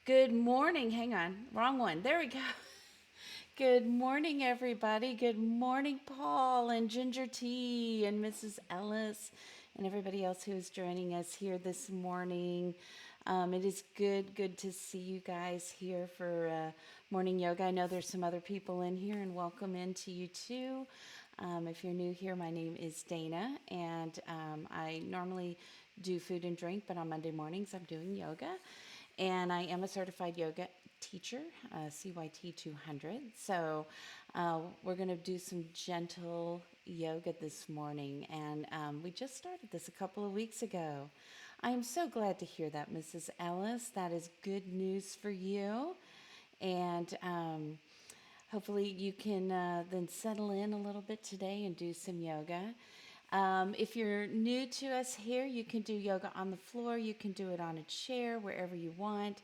Good morning. Hang on. Wrong one. There we go. Good morning, everybody. Good morning, Paul and Ginger Tea and Mrs. Ellis and everybody else who is joining us here this morning. It is good to see you guys here for morning yoga. I know there's some other people in here, and welcome in to you too. If you're new here, my name is Dana, and I normally do food and drink, but on Monday mornings I'm doing yoga. And I am a certified yoga teacher, CYT 200. So we're going to do some gentle yoga this morning, and we just started this a couple of weeks ago. I am so glad to hear that, Mrs. Ellis. That is good news for you. And hopefully you can then settle in a little bit today and do some yoga. If you're new to us here, you can do yoga on the floor. You can do it on a chair, wherever you want.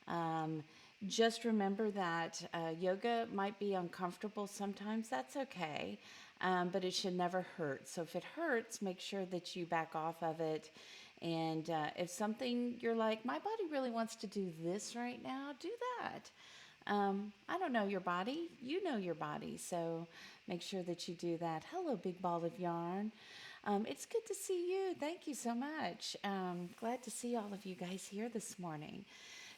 Um, just remember that yoga might be uncomfortable sometimes. That's okay, but it should never hurt. So if it hurts, make sure that you back off of it. And if something you're like, my body really wants to do this right now, do that. I don't know your body. You know your body. So make sure that you do that. Hello, big ball of yarn. It's good to see you. Thank you so much. Glad to see all of you guys here this morning.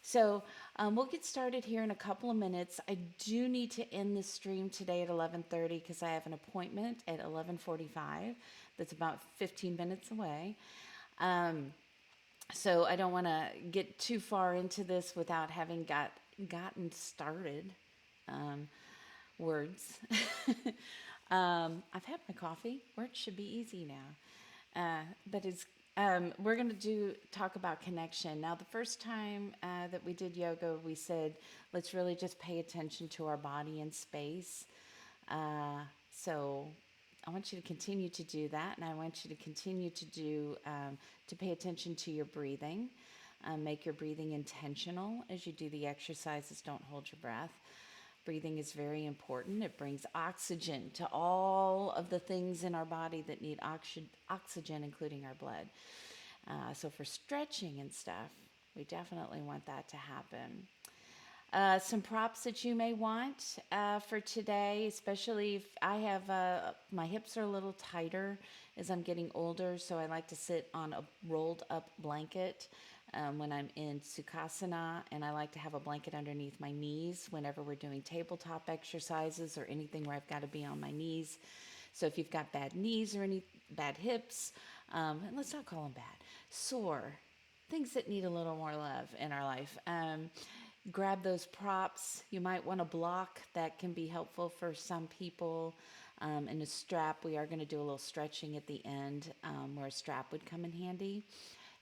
So we'll get started here in a couple of minutes. I do need to end this stream today at 11:30 because I have an appointment at 11:45 that's about 15 minutes away. Um, so I don't want to get too far into this without having gotten started. Um, Words. I've had my coffee. Words should be easy now. But it's we're going to do talk about connection. Now, the first time that we did yoga, we said let's really just pay attention to our body and space. So I want you to continue to do that, and I want you to continue to do to pay attention to your breathing. Make your breathing intentional as you do the exercises. Don't hold your breath. Breathing is very important. It brings oxygen to all of the things in our body that need oxygen, including our blood. So for stretching and stuff, we definitely want that to happen. Some props that you may want for today, especially if I have my hips are a little tighter as I'm getting older, so I like to sit on a rolled up blanket when I'm in Sukhasana, and I like to have a blanket underneath my knees whenever we're doing tabletop exercises or anything where I've got to be on my knees. So if you've got bad knees or any bad hips, and let's not call them bad, sore, things that need a little more love in our life. Grab those props. You might want a block that can be helpful for some people. And a strap, we are going to do a little stretching at the end where a strap would come in handy.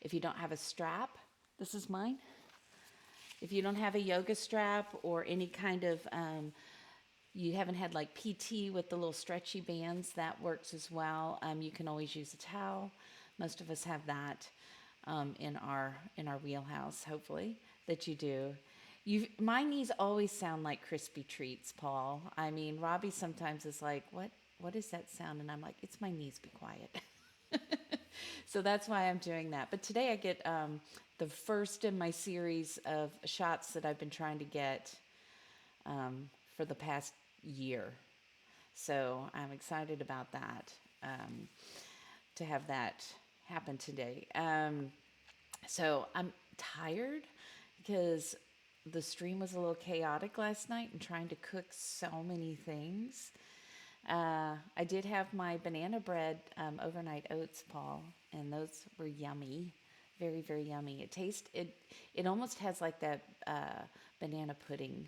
If you don't have a strap, this is mine. If you don't have a yoga strap or any kind of, you haven't had like PT with the little stretchy bands, that works as well. You can always use a towel. Most of us have that in our wheelhouse, hopefully, that you do. My knees always sound like crispy treats, Paul. I mean, Robbie sometimes is like, what is that sound? And I'm like, it's my knees, be quiet. So that's why I'm doing that. But today I get the first in my series of shots that I've been trying to get for the past year. So I'm excited about that, to have that happen today. So I'm tired because the stream was a little chaotic last night and trying to cook so many things. I did have my banana bread overnight oats, Paul, and those were yummy, very very yummy. It almost has like that banana pudding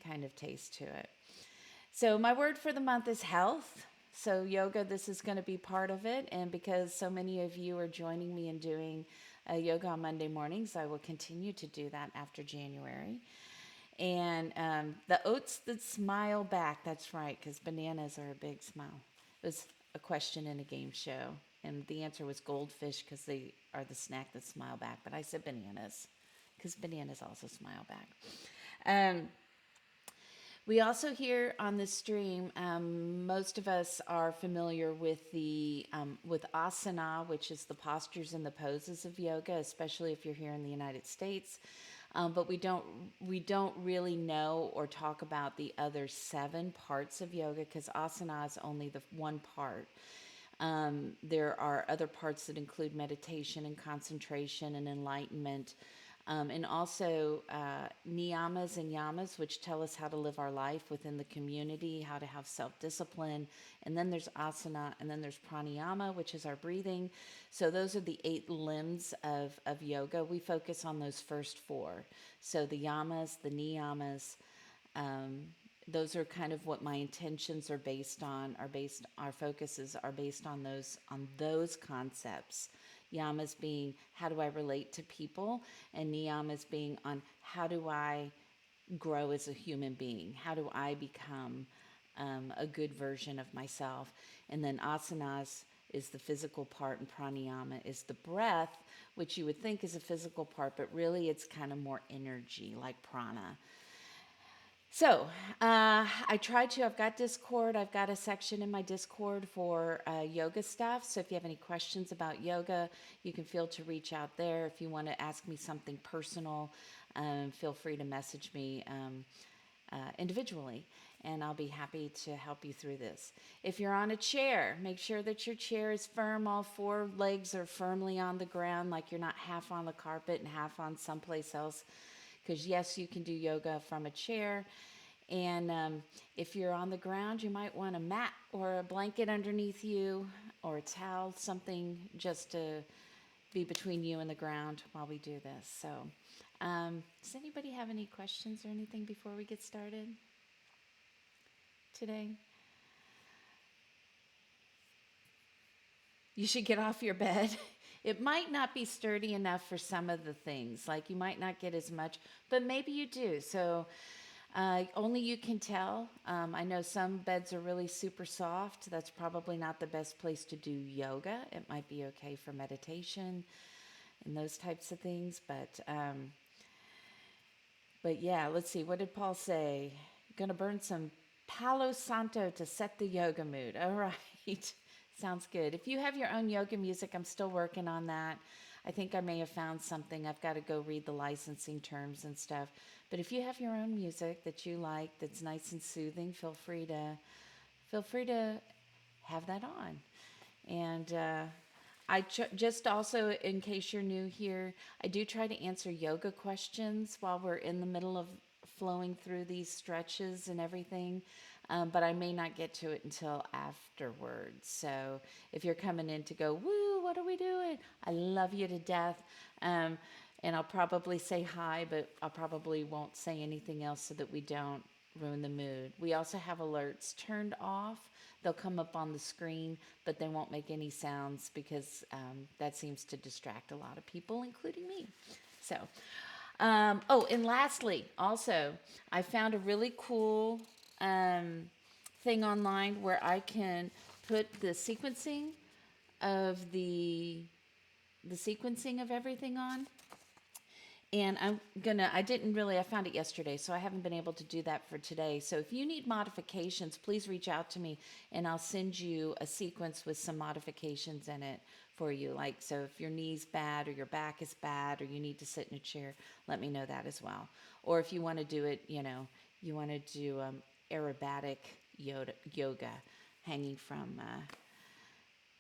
kind of taste to it. So my word for the month is health. So yoga, this is going to be part of it, and because so many of you are joining me in doing yoga on Monday mornings, I will continue to do that after January. And the oats that smile back, that's right, because bananas are a big smile. It was a question in a game show, and the answer was goldfish because they are the snack that smile back. But I said bananas because bananas also smile back. Um, we also here on this stream, most of us are familiar with the with asana, which is the postures and the poses of yoga, especially if you're here in the United States. but we don't really know or talk about the other 7 parts of yoga because asana is only the one part. There are other parts that include meditation and concentration and enlightenment, and also niyamas and yamas, which tell us how to live our life within the community, how to have self discipline. And then there's asana, and then there's pranayama, which is our breathing. So those are the 8 limbs of yoga. We focus on those first 4. So the yamas, the niyamas, um, those are kind of what my intentions are based on, our focuses are based on those concepts. Yamas being how do I relate to people, and niyamas being on how do I grow as a human being, how do I become a good version of myself. And then asanas is the physical part, and pranayama is the breath, which you would think is a physical part, but really it's kind of more energy, like prana. So I've got Discord. I've got a section in my Discord for yoga stuff. So if you have any questions about yoga, you can feel to reach out there. If you want to ask me something personal, feel free to message me individually, and I'll be happy to help you through this. If you're on a chair, make sure that your chair is firm. All 4 legs are firmly on the ground, like you're not half on the carpet and half on someplace else. Because yes, you can do yoga from a chair. And if you're on the ground, you might want a mat or a blanket underneath you, or a towel, something just to be between you and the ground while we do this. So does anybody have any questions or anything before we get started today? You should get off your bed. It might not be sturdy enough for some of the things, like you might not get as much, but maybe you do. So only you can tell. I know some beds are really super soft. That's probably not the best place to do yoga. It might be okay for meditation and those types of things. But yeah, let's see. What did Paul say? Gonna burn some Palo Santo to set the yoga mood. All right. Sounds good. If you have your own yoga music, I'm still working on that. I think I may have found something. I've got to go read the licensing terms and stuff. But if you have your own music that you like, that's nice and soothing, feel free to have that on. And just also, in case you're new here, I do try to answer yoga questions while we're in the middle of flowing through these stretches and everything. But I may not get to it until afterwards. So if you're coming in to go, woo, what are we doing? I love you to death. And I'll probably say hi, but I probably won't say anything else so that we don't ruin the mood. We also have alerts turned off. They'll come up on the screen, but they won't make any sounds because that seems to distract a lot of people, including me. So, and lastly, also, I found a really cool thing online where I can put the sequencing of everything on. And I found it yesterday, so I haven't been able to do that for today. So if you need modifications, please reach out to me and I'll send you a sequence with some modifications in it for you. Like, so if your knee's bad or your back is bad or you need to sit in a chair, let me know that as well. Or if you want to do it, you want to do aerobatic yoga hanging from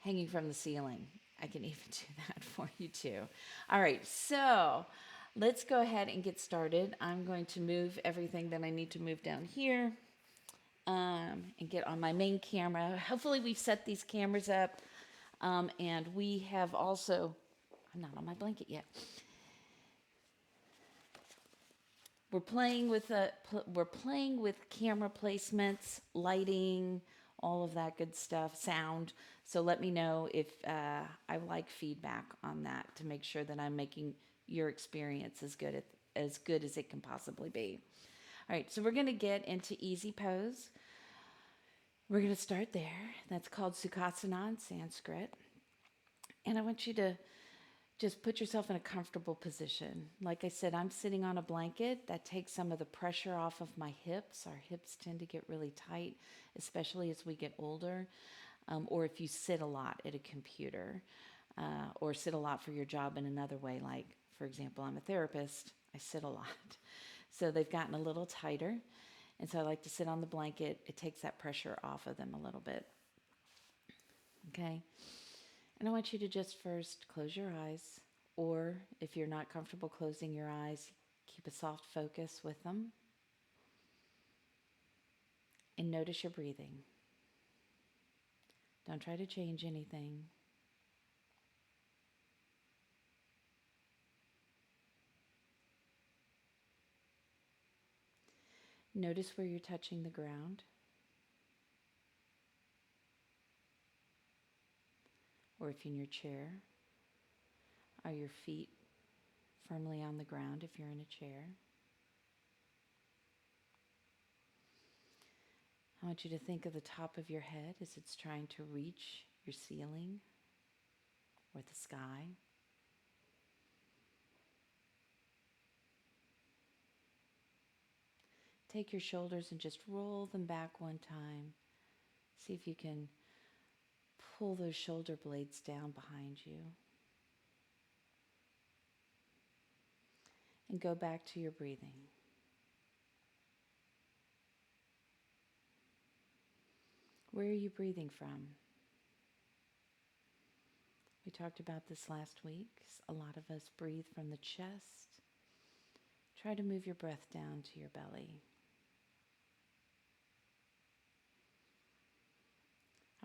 the ceiling. I can even do that for you too. All right, so let's go ahead and get started. I'm going to move everything that I need to move down here and get on my main camera. Hopefully we've set these cameras up, and we have also, I'm not on my blanket yet. We're playing with camera placements, lighting, all of that good stuff, sound. So let me know if I like feedback on that to make sure that I'm making your experience as good as it can possibly be. All right, so we're going to get into easy pose. We're going to start there. That's called Sukhasana in Sanskrit. And I want you to just put yourself in a comfortable position. Like I said, I'm sitting on a blanket. That takes some of the pressure off of my hips. Our hips tend to get really tight, especially as we get older. Or if you sit a lot at a computer, or sit a lot for your job in another way. Like, for example, I'm a therapist. I sit a lot. So they've gotten a little tighter. And so I like to sit on the blanket. It takes that pressure off of them a little bit. Okay? And I want you to just first close your eyes. Or if you're not comfortable closing your eyes, keep a soft focus with them. And notice your breathing. Don't try to change anything. Notice where you're touching the ground, or if you're in your chair, are your feet firmly on the ground if you're in a chair? I want you to think of the top of your head as it's trying to reach your ceiling or the sky. Take your shoulders and just roll them back one time. See if you can pull those shoulder blades down behind you. And go back to your breathing. Where are you breathing from? We talked about this last week. A lot of us breathe from the chest. Try to move your breath down to your belly.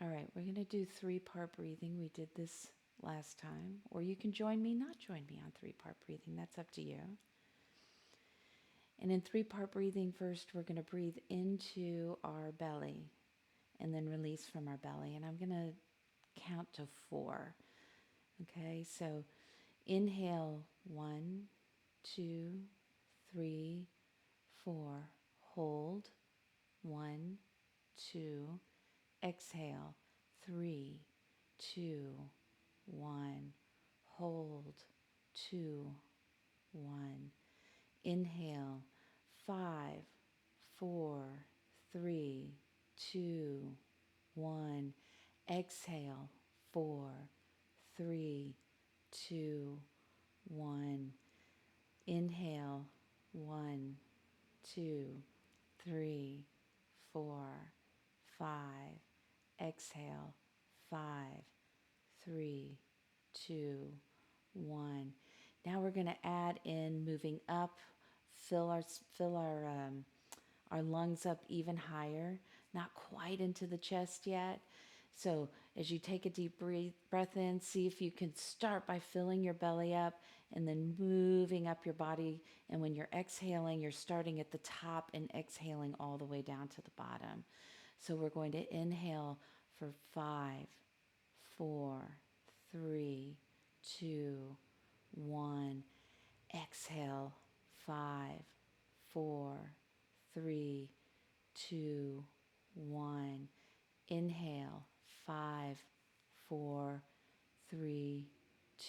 All right, we're going to do 3-part breathing. We did this last time. Or you can join me, not join me on 3-part breathing. That's up to you. And in 3-part breathing, first we're going to breathe into our belly and then release from our belly. And I'm going to count to 4. Okay, so inhale, 1, 2, 3, 4. Hold, 1, 2. Exhale, 3, 2, 1. Hold, 2, 1. Inhale, 5, 4, 3, 2, 1. Exhale, 4, 3, 2, 1. Inhale, 1, 2, 3, 4, 5. Exhale, 5, 3, 2, 1. Now we're going to add in moving up, fill our lungs up even higher, not quite into the chest yet. So as you take a deep breath in, see if you can start by filling your belly up and then moving up your body. And when you're exhaling, you're starting at the top and exhaling all the way down to the bottom. So we're going to inhale for 5, 4, 3, 2, 1. Exhale, 5, 4, 3, 2, 1. Inhale, 5, 4, 3,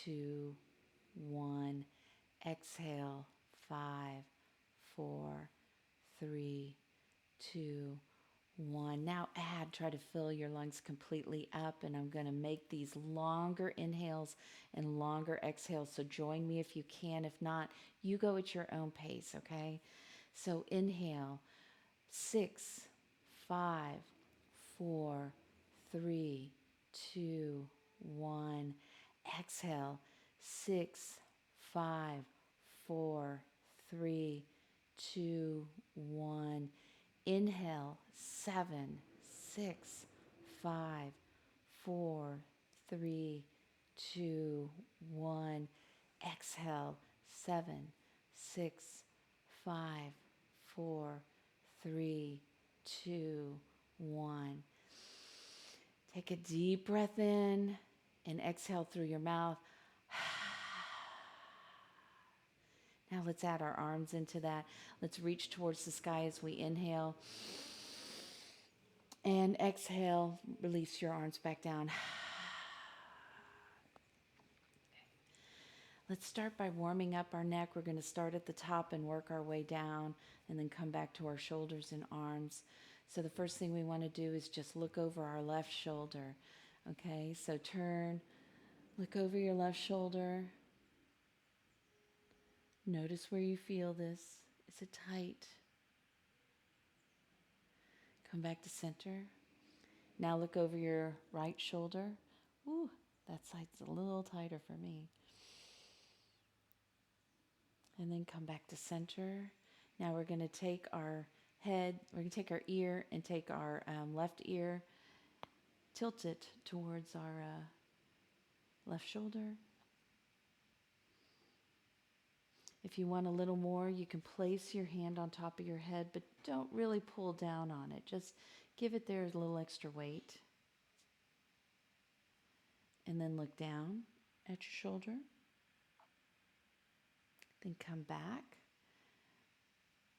2, 1. Exhale, 5, 4, 3, 2, 1. Now try to fill your lungs completely up, and I'm going to make these longer inhales and longer exhales. So join me if you can. If not, you go at your own pace, okay? So inhale, 6, 5, 4, 3, 2, 1. Exhale, 6, 5, 4, 3, 2, 1. Inhale, 7, 6, 5, 4, 3, 2, 1. Exhale, 7, 6, 5, 4, 3, 2, 1. Take a deep breath in and exhale through your mouth. Now let's add our arms into that. Let's reach towards the sky as we inhale. And exhale, release your arms back down. Let's start by warming up our neck. We're going to start at the top and work our way down and then come back to our shoulders and arms. So the first thing we want to do is just look over our left shoulder. Okay, so turn, look over your left shoulder. Notice where you feel this. Is it tight? Come back to center. Now look over your right shoulder. Ooh, that side's a little tighter for me. And then come back to center. Now we're going to take our head, we're going to take our ear and take our left ear, tilt it towards our left shoulder. If you want a little more, you can place your hand on top of your head, but don't really pull down on it. Just give it there a little extra weight. And then look down at your shoulder. Then come back.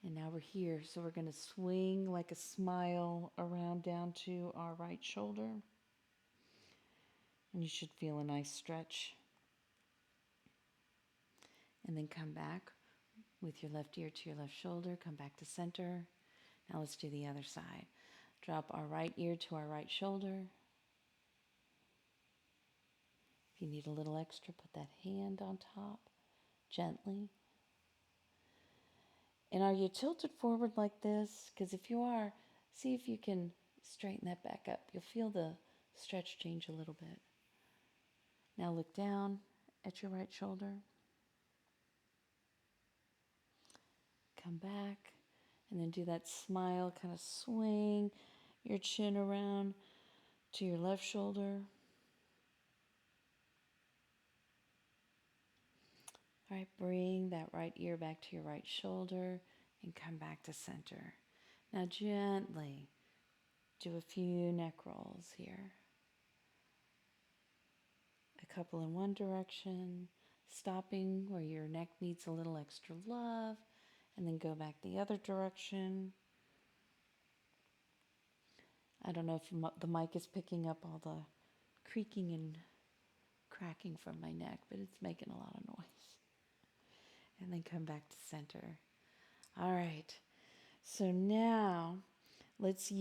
And now we're here, so we're going to swing like a smile around down to our right shoulder. And you should feel a nice stretch. And then come back with your left ear to your left shoulder. Come back to center. Now let's do the other side. Drop our right ear to our right shoulder. If you need a little extra, put that hand on top gently. And are you tilted forward like this? Because if you are, see if you can straighten that back up. You'll feel the stretch change a little bit. Now look down at your right shoulder. Come back and then do that smile, kind of swing your chin around to your left shoulder. All right, bring that right ear back to your right shoulder and come back to center. Now gently do a few neck rolls here. A couple in one direction, stopping where your neck needs a little extra love, and then go back the other direction. I don't know if the mic is picking up all the creaking and cracking from my neck, but it's making a lot of noise. And then come back to center. All right. So now let's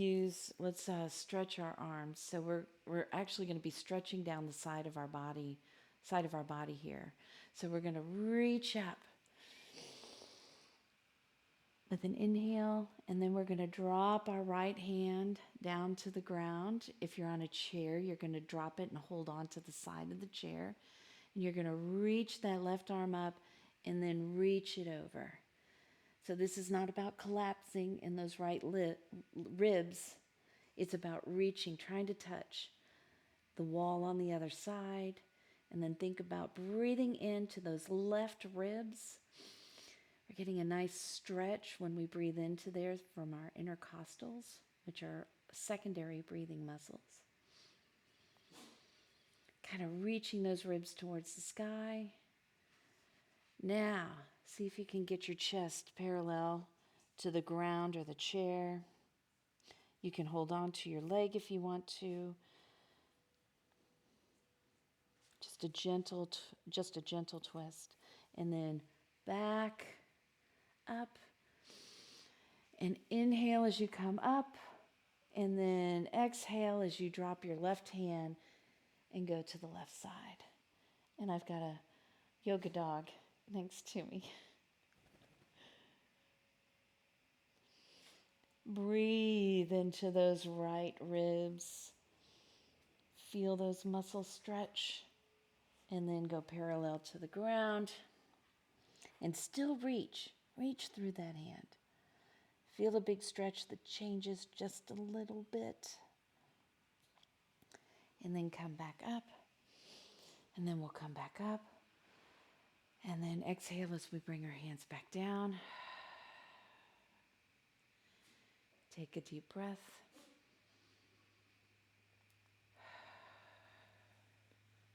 stretch our arms. So we're actually going to be stretching down the side of our body here. So we're going to reach up with an inhale, and then we're going to drop our right hand down to the ground. If you're on a chair, you're going to drop it and hold on to the side of the chair. And you're going to reach that left arm up and then reach it over. So this is not about collapsing in those right ribs. It's about reaching, trying to touch the wall on the other side. And then think about breathing into those left ribs. We're getting a nice stretch when we breathe into there from our intercostals, which are secondary breathing muscles. Kind of reaching those ribs towards the sky. Now, see if you can get your chest parallel to the ground or the chair. You can hold on to your leg if you want to. Just a gentle twist. And then back, up. And inhale as you come up. And then exhale as you drop your left hand and go to the left side. And I've got a yoga dog next to me. Breathe into those right ribs. Feel those muscles stretch. And then go parallel to the ground. And still reach through that hand. Feel the big stretch that changes just a little bit. And then come back up. And then we'll come back up. And then exhale as we bring our hands back down. Take a deep breath.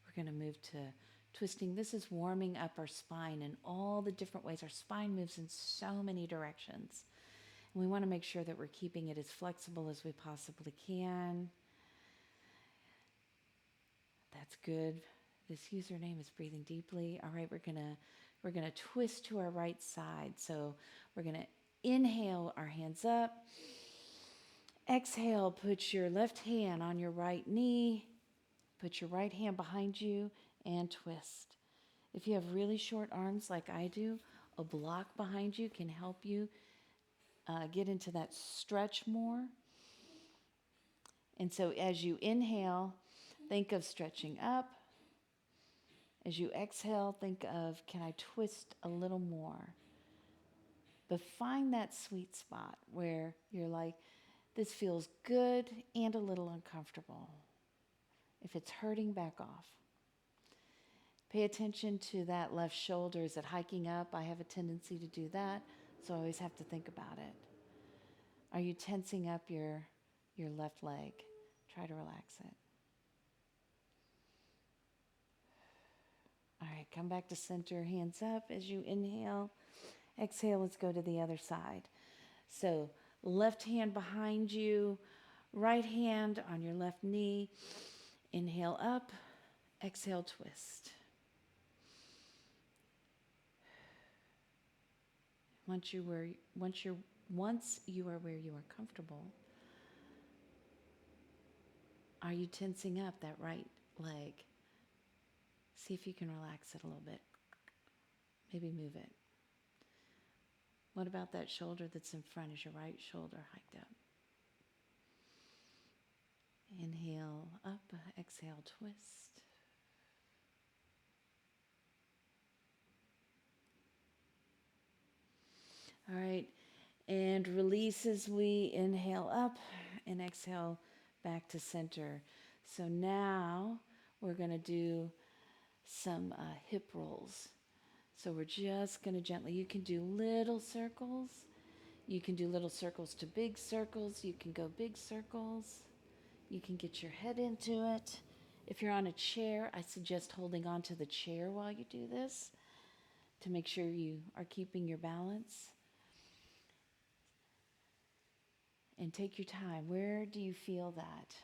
We're going to move to twisting. This is warming up our spine in all the different ways. Our spine moves in so many directions. And we want to make sure that we're keeping it as flexible as we possibly can. That's good. This username is breathing deeply. All right, we're gonna twist to our right side. So we're gonna inhale our hands up. Exhale, put your left hand on your right knee. Put your right hand behind you and twist. If you have really short arms like I do, a block behind you can help you get into that stretch more. And so as you inhale, think of stretching up. As you exhale, think of, can I twist a little more? But find that sweet spot where you're like, this feels good and a little uncomfortable. If it's hurting, back off. Pay attention to that left shoulder. Is it hiking up? I have a tendency to do that, so I always have to think about it. Are you tensing up your left leg? Try to relax it. All right, come back to center, hands up as you inhale. Exhale, let's go to the other side. So left hand behind you, right hand on your left knee. Inhale up, exhale, twist. Once you are where you are comfortable, are you tensing up that right leg? See if you can relax it a little bit. Maybe move it. What about that shoulder that's in front? Is your right shoulder hiked up? Inhale up, exhale, twist. All right, and release as we inhale up and exhale back to center. So now we're going to do some hip rolls. So we're just going to gently, you can do little circles. You can do little circles to big circles. You can go big circles. You can get your head into it. If you're on a chair, I suggest holding on to the chair while you do this to make sure you are keeping your balance. And take your time. Where do you feel that?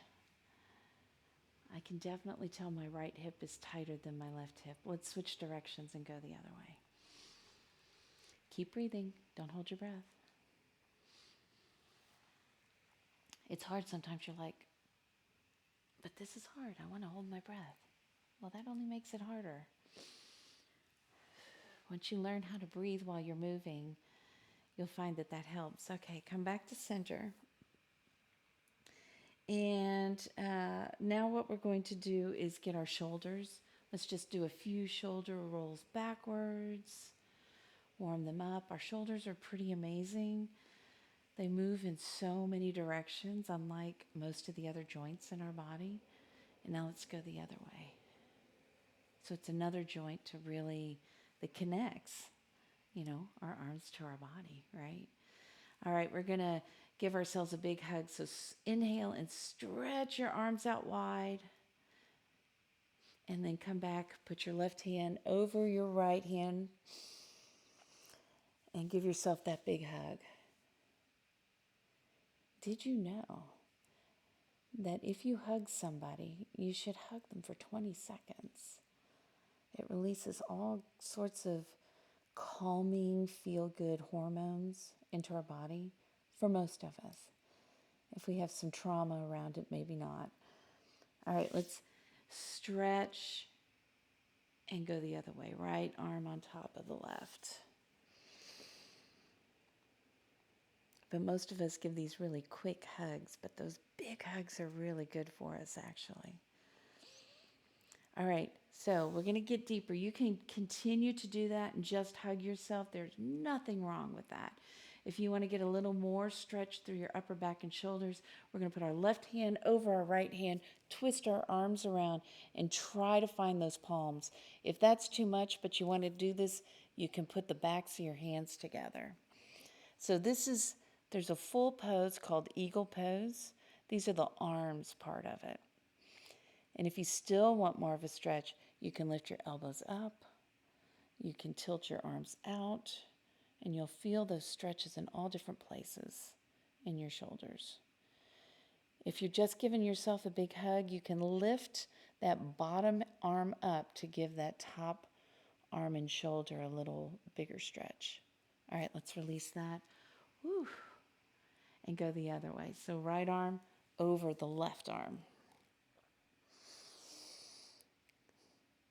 I can definitely tell my right hip is tighter than my left hip. Let's switch directions and go the other way. Keep breathing. Don't hold your breath. It's hard sometimes. You're like, but this is hard. I want to hold my breath. Well, that only makes it harder. Once you learn how to breathe while you're moving, you'll find that that helps. Okay, come back to center. And now what we're going to do is get our shoulders. Let's just do a few shoulder rolls backwards. Warm them up. Our shoulders are pretty amazing. They move in so many directions, unlike most of the other joints in our body. And now let's go the other way. So it's another joint to really, that connects, our arms to our body, right? All right, we're going to give ourselves a big hug. So inhale and stretch your arms out wide. And then come back, put your left hand over your right hand and give yourself that big hug. Did you know that if you hug somebody, you should hug them for 20 seconds? It releases all sorts of calming, feel-good hormones into our body for most of us. If we have some trauma around it, maybe not. All right, let's stretch and go the other way. Right arm on top of the left. But most of us give these really quick hugs, but those big hugs are really good for us, actually. All right, so we're going to get deeper. You can continue to do that and just hug yourself. There's nothing wrong with that. If you want to get a little more stretch through your upper back and shoulders, we're going to put our left hand over our right hand, twist our arms around, and try to find those palms. If that's too much, but you want to do this, you can put the backs of your hands together. So there's a full pose called eagle pose. These are the arms part of it. And if you still want more of a stretch, you can lift your elbows up. You can tilt your arms out. And you'll feel those stretches in all different places in your shoulders. If you're just giving yourself a big hug, you can lift that bottom arm up to give that top arm and shoulder a little bigger stretch. All right, let's release that. Woo. And go the other way. So right arm over the left arm.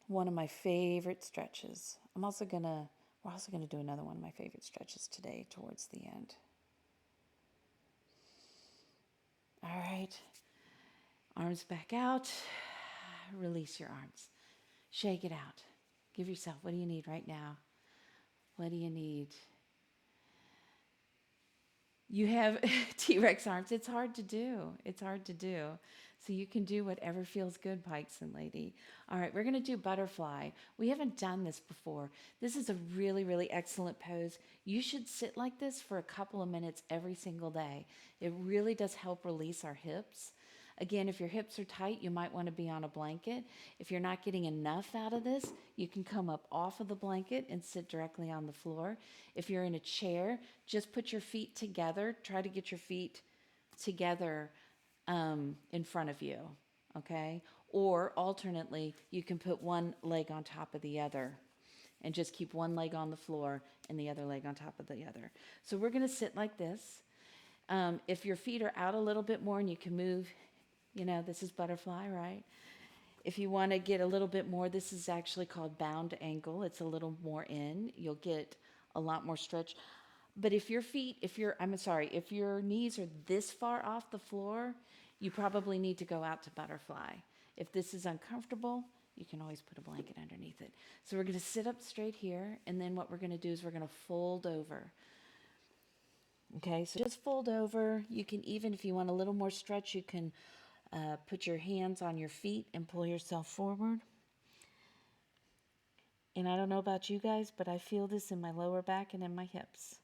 One of my favorite stretches. I'm also going to We're also going to do another one of my favorite stretches today towards the end. All right. Arms back out. Release your arms. Shake it out. Give yourself, what do you need right now? What do you need? You have T-Rex arms. It's hard to do. It's hard to do. So you can do whatever feels good, Pikes and Lady. All right, we're going to do butterfly. We haven't done this before. This is a really, really excellent pose. You should sit like this for a couple of minutes every single day. It really does help release our hips. Again, if your hips are tight, you might want to be on a blanket. If you're not getting enough out of this, you can come up off of the blanket and sit directly on the floor. If you're in a chair, just put your feet together. Try to get your feet together in front of you, okay? Or alternately, you can put one leg on top of the other and just keep one leg on the floor and the other leg on top of the other. So we're going to sit like this. If your feet are out a little bit more and you can move, this is butterfly, right? If you want to get a little bit more, this is actually called bound ankle. It's a little more in. You'll get a lot more stretch. But if your knees are this far off the floor, you probably need to go out to butterfly. If this is uncomfortable, you can always put a blanket underneath it. So we're going to sit up straight here, and then what we're going to do is we're going to fold over. Okay, so just fold over. You can even, if you want a little more stretch, you can put your hands on your feet and pull yourself forward. And I don't know about you guys, but I feel this in my lower back and in my hips.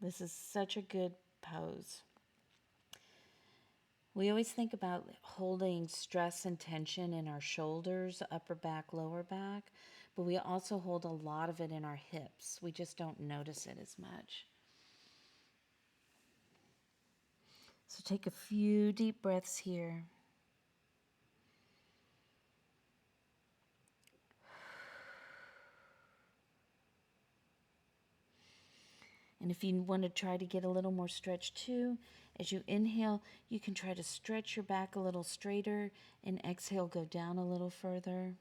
This is such a good pose. We always think about holding stress and tension in our shoulders, upper back, lower back, but we also hold a lot of it in our hips. We just don't notice it as much. So take a few deep breaths here. And if you want to try to get a little more stretch too, as you inhale, you can try to stretch your back a little straighter, and exhale, go down a little further.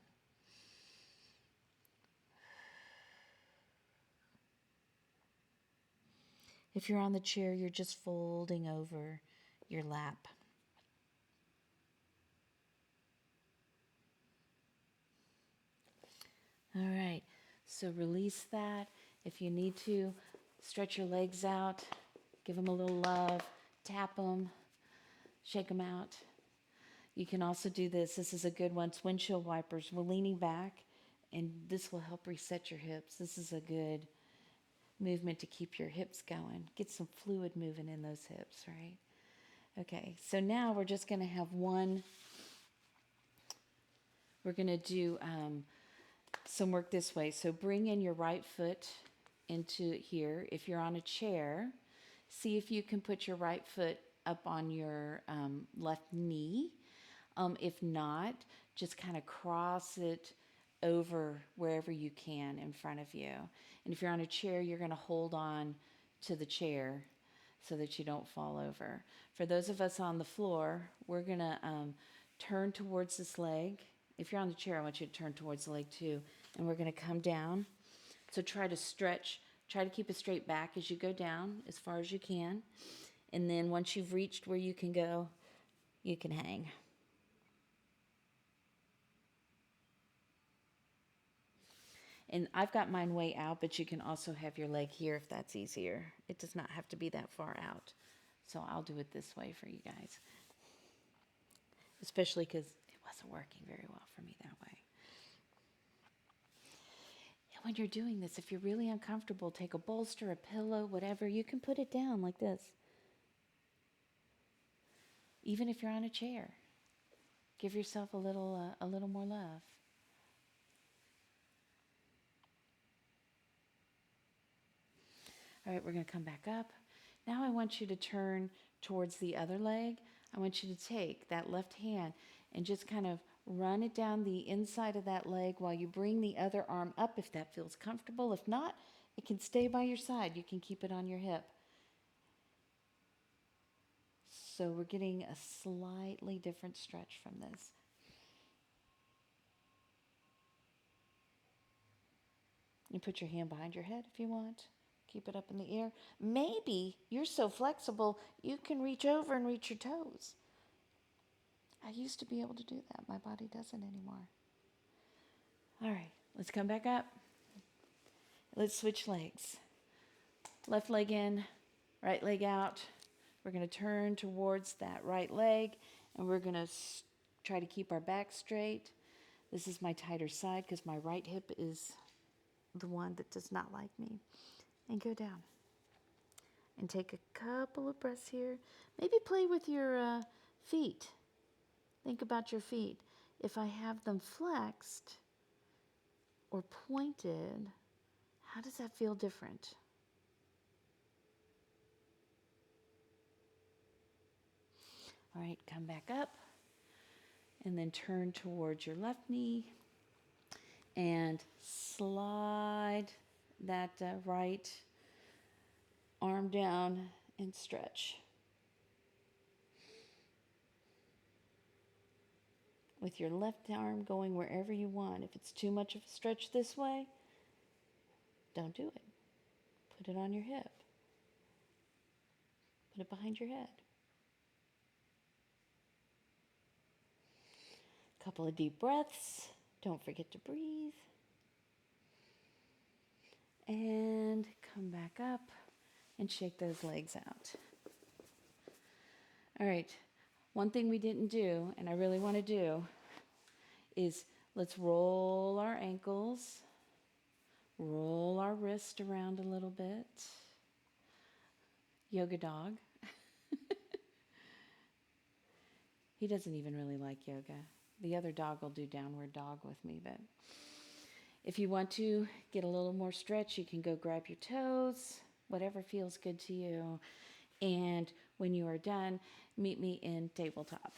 If you're on the chair, you're just folding over your lap. All right, so release that. If you need to, stretch your legs out, give them a little love, tap them, shake them out. You can also do this. This is a good one. It's windshield wipers. We're leaning back, and this will help reset your hips. This is a good movement to keep your hips going. Get some fluid moving in those hips, right? Okay, so now we're just going to have one. We're going to do some work this way. So bring in your right foot into here. If you're on a chair, see if you can put your right foot up on your left knee. If not, just kind of cross it over wherever you can in front of you. And if you're on a chair, you're going to hold on to the chair so that you don't fall over. For those of us on the floor, we're going to turn towards this leg. If you're on the chair, I want you to turn towards the leg too. And we're going to come down. So try to stretch. Try to keep a straight back as you go down as far as you can. And then once you've reached where you can go, you can hang. And I've got mine way out, but you can also have your leg here if that's easier. It does not have to be that far out. So I'll do it this way for you guys. Especially because it wasn't working very well for me that way. And when you're doing this, if you're really uncomfortable, take a bolster, a pillow, whatever. You can put it down like this. Even if you're on a chair. Give yourself a little more love. All right, we're going to come back up. Now I want you to turn towards the other leg. I want you to take that left hand and just kind of run it down the inside of that leg while you bring the other arm up if that feels comfortable. If not, it can stay by your side. You can keep it on your hip. So we're getting a slightly different stretch from this. You put your hand behind your head if you want. Keep it up in the air. Maybe you're so flexible you can reach over and reach your toes. I used to be able to do that. My body doesn't anymore. All right, let's come back up. Let's switch legs. Left leg in, right leg out. We're going to turn towards that right leg, and we're going to try to keep our back straight. This is my tighter side because my right hip is the one that does not like me. And go down. And take a couple of breaths here. Maybe play with your feet. Think about your feet. If I have them flexed or pointed, how does that feel different? All right, come back up and then turn towards your left knee and slide that right arm down and stretch. With your left arm going wherever you want. If it's too much of a stretch this way, don't do it. Put it on your hip. Put it behind your head. Couple of deep breaths. Don't forget to breathe. And come back up and shake those legs out. All right. One thing we didn't do, and I really want to do, is let's roll our ankles, roll our wrist around a little bit. Yoga dog. He doesn't even really like yoga. The other dog will do downward dog with me, but if you want to get a little more stretch, you can go grab your toes, whatever feels good to you. And when you are done, meet me in tabletop.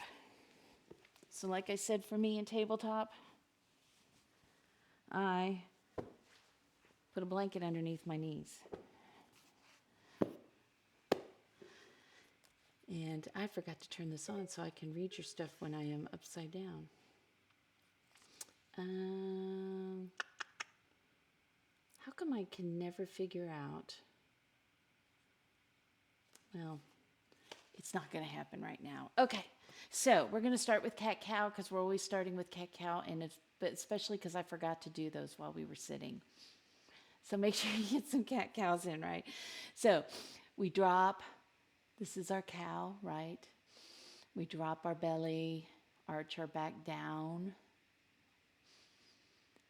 So like I said, for me in tabletop, I put a blanket underneath my knees. And I forgot to turn this on so I can read your stuff when I am upside down. How come I can never figure out? Well, it's not going to happen right now. Okay, so we're going to start with cat-cow because we're always starting with cat-cow, but especially because I forgot to do those while we were sitting. So make sure you get some cat-cows in, right? So we drop. This is our cow, right? We drop our belly, arch our back down,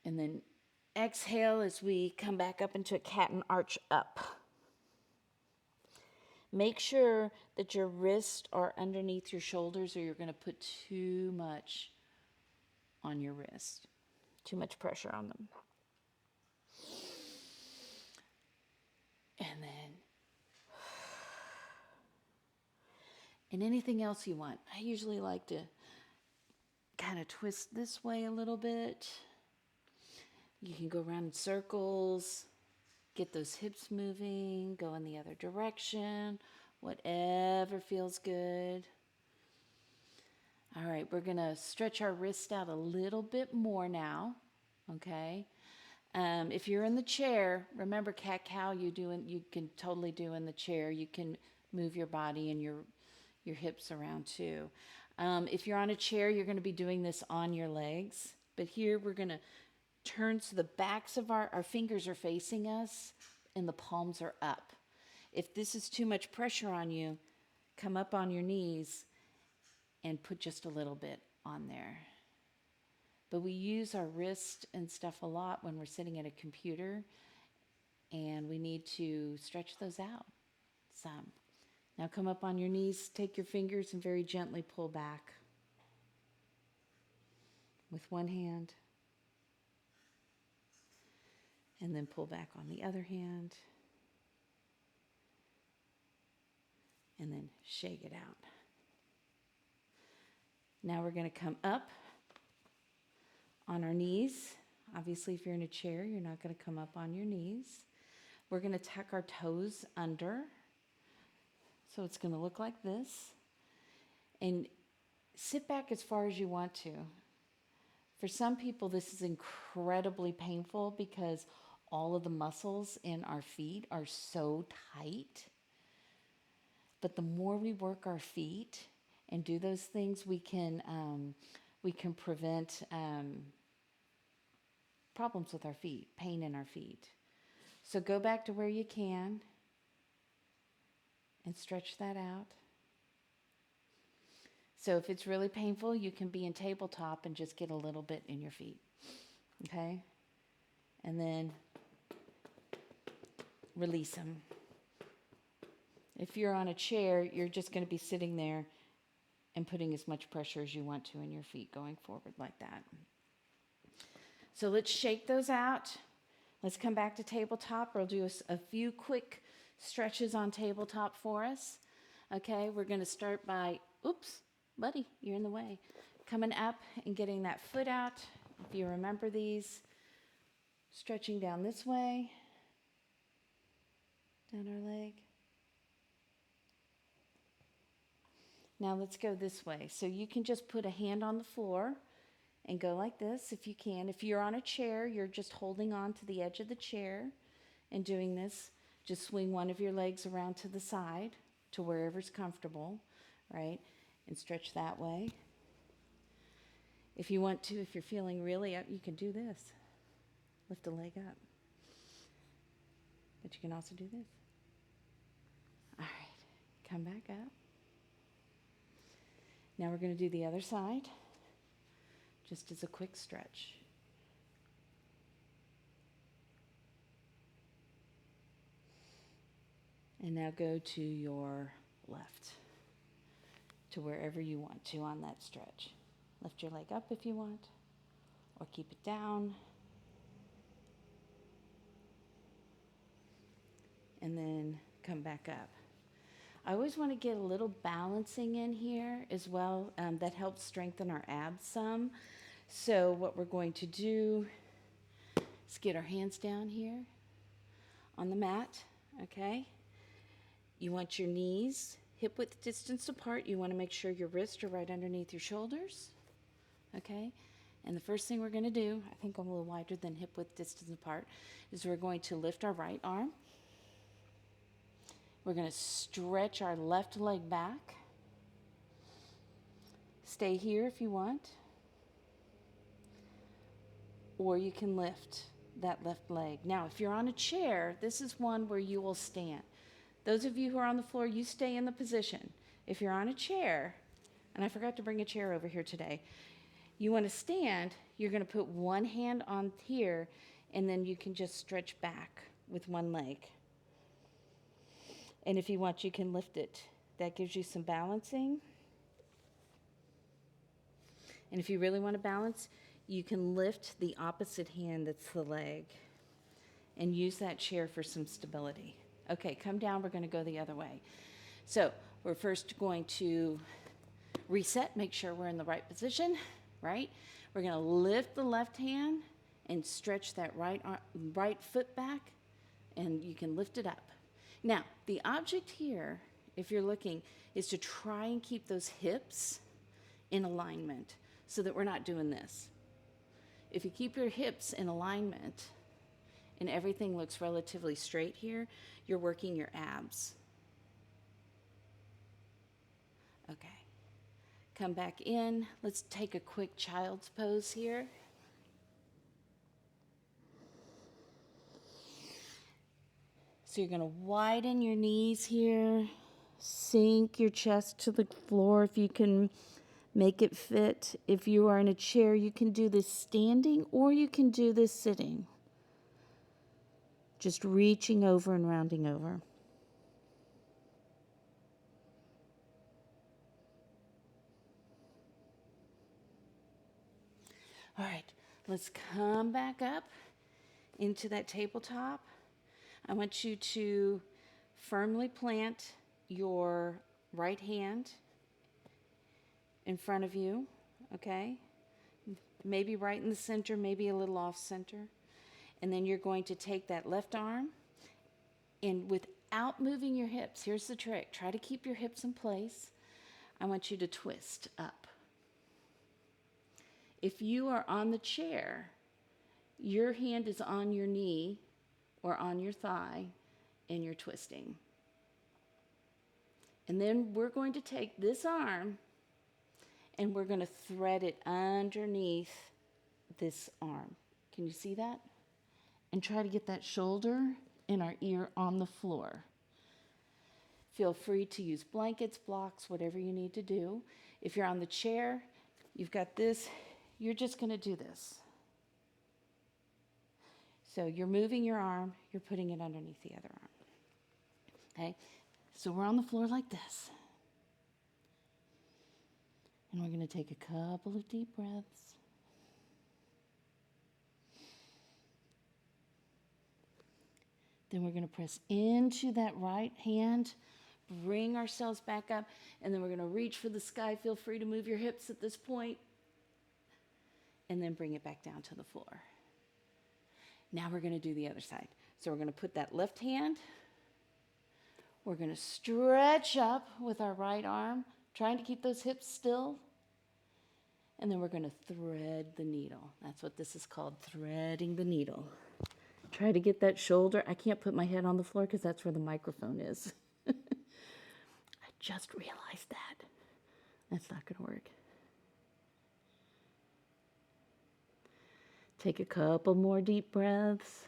and then exhale as we come back up into a cat and arch up. Make sure that your wrists are underneath your shoulders or you're going to put too much on your wrist, too much pressure on them. And then, and anything else you want. I usually like to kind of twist this way a little bit. You can go around in circles, get those hips moving, go in the other direction, whatever feels good. All right, we're going to stretch our wrist out a little bit more now, okay? If you're in the chair, remember cat-cow, you can totally do in the chair. You can move your body and your hips around too. If you're on a chair, you're going to be doing this on your legs. But here we're going to turn so the backs of our fingers are facing us and the palms are up. If this is too much pressure on you, come up on your knees and put just a little bit on there. But we use our wrist and stuff a lot when we're sitting at a computer, and we need to stretch those out some. Now come up on your knees, take your fingers and very gently pull back with one hand. And then pull back on the other hand. And then shake it out. Now we're going to come up on our knees. Obviously, if you're in a chair, you're not going to come up on your knees. We're going to tuck our toes under. So it's going to look like this. And sit back as far as you want to. For some people, this is incredibly painful because all of the muscles in our feet are so tight. But the more we work our feet and do those things, we can prevent problems with our feet, pain in our feet. So go back to where you can and stretch that out. So if it's really painful, you can be in tabletop and just get a little bit in your feet. Okay? And then release them. If you're on a chair, you're just going to be sitting there and putting as much pressure as you want to in your feet going forward like that. So let's shake those out. Let's come back to tabletop. We'll do a few quick stretches on tabletop for us. Okay, we're going to start by, oops, buddy, you're in the way. Coming up and getting that foot out. If you remember these, stretching down this way, down our leg. Now let's go this way. So you can just put a hand on the floor and go like this if you can. If you're on a chair, you're just holding on to the edge of the chair and doing this. Just swing one of your legs around to the side to wherever's comfortable, right? And stretch that way. If you want to, if you're feeling really up, you can do this. Lift a leg up. But you can also do this. All right, come back up. Now we're going to do the other side, just as a quick stretch. And now go to your left, to wherever you want to on that stretch. Lift your leg up if you want, or keep it down. And then come back up. I always want to get a little balancing in here as well. That helps strengthen our abs some. So what we're going to do is get our hands down here on the mat, okay? You want your knees hip width distance apart. You want to make sure your wrists are right underneath your shoulders, okay? And the first thing we're going to do, I think I'm a little wider than hip width distance apart, is we're going to lift our right arm. We're going to stretch our left leg back. Stay here if you want. Or you can lift that left leg. Now, if you're on a chair, this is one where you will stand. Those of you who are on the floor, you stay in the position. If you're on a chair, and I forgot to bring a chair over here today, you want to stand, you're going to put one hand on here, and then you can just stretch back with one leg. And if you want, you can lift it. That gives you some balancing. And if you really want to balance, you can lift the opposite hand that's the leg and use that chair for some stability. Okay, come down. We're going to go the other way. So we're first going to reset, make sure we're in the right position, right? We're going to lift the left hand and stretch that right foot back, and you can lift it up. Now, the object here, if you're looking, is to try and keep those hips in alignment so that we're not doing this. If you keep your hips in alignment and everything looks relatively straight here, you're working your abs. Okay. Come back in. Let's take a quick child's pose here. So you're going to widen your knees here, sink your chest to the floor if you can make it fit. If you are in a chair, you can do this standing or you can do this sitting. Just reaching over and rounding over. All right, let's come back up into that tabletop. I want you to firmly plant your right hand in front of you, okay? Maybe right in the center, maybe a little off center. And then you're going to take that left arm and without moving your hips, here's the trick. Try to keep your hips in place. I want you to twist up. If you are on the chair, your hand is on your knee or on your thigh, and you're twisting. And then we're going to take this arm and we're going to thread it underneath this arm. Can you see that? And try to get that shoulder and our ear on the floor. Feel free to use blankets, blocks, whatever you need to do. If you're on the chair, you've got this, you're just going to do this. So you're moving your arm, you're putting it underneath the other arm. Okay? So we're on the floor like this. And we're going to take a couple of deep breaths. Then we're going to press into that right hand, bring ourselves back up, and then we're going to reach for the sky. Feel free to move your hips at this point, and then bring it back down to the floor. Now we're going to do the other side. So we're going to put that left hand. We're going to stretch up with our right arm, trying to keep those hips still. And then we're going to thread the needle. That's what this is called, threading the needle. Try to get that shoulder. I can't put my head on the floor because that's where the microphone is. I just realized that. That's not going to work. Take a couple more deep breaths.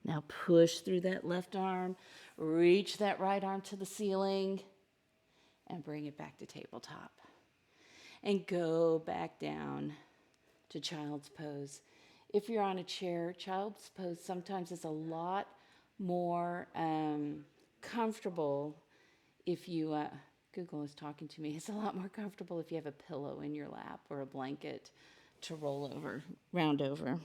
Now push through that left arm, reach that right arm to the ceiling, and bring it back to tabletop. And go back down to child's pose. If you're on a chair, child's pose sometimes is a lot more comfortable if you, Google is talking to me, it's a lot more comfortable if you have a pillow in your lap or a blanket to roll over, round over.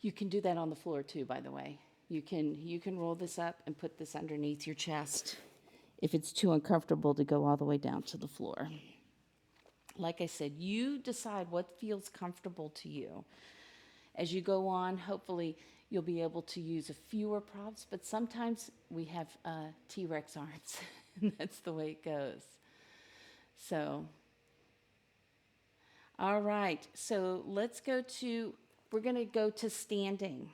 You can do that on the floor too, by the way. You can roll this up and put this underneath your chest if it's too uncomfortable to go all the way down to the floor. Like I said, you decide what feels comfortable to you. As you go on, hopefully you'll be able to use a fewer props, but sometimes we have T-Rex arms, and that's the way it goes. So, all right, so we're going to go to standing.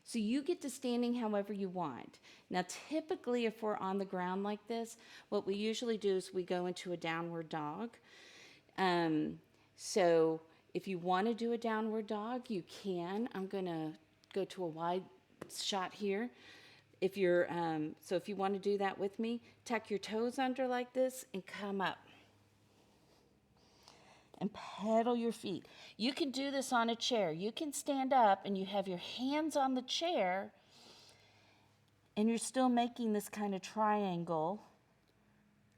So you get to standing however you want. Now, typically, if we're on the ground like this, what we usually do is we go into a downward dog. So if you want to do a downward dog, you can. I'm going to go to a wide shot here. If you want to do that with me, tuck your toes under like this and come up. And pedal your feet. You can do this on a chair. You can stand up and you have your hands on the chair and you're still making this kind of triangle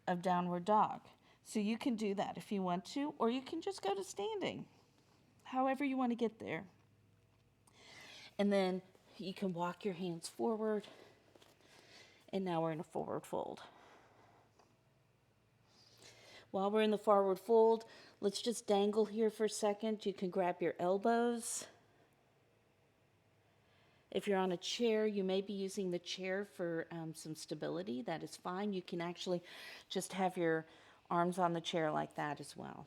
of downward dog. So you can do that if you want to, or you can just go to standing, however you want to get there. And then you can walk your hands forward, and now we're in a forward fold. While we're in the forward fold, let's just dangle here for a second. You can grab your elbows. If you're on a chair, you may be using the chair for some stability. That is fine. You can actually just have your arms on the chair like that as well.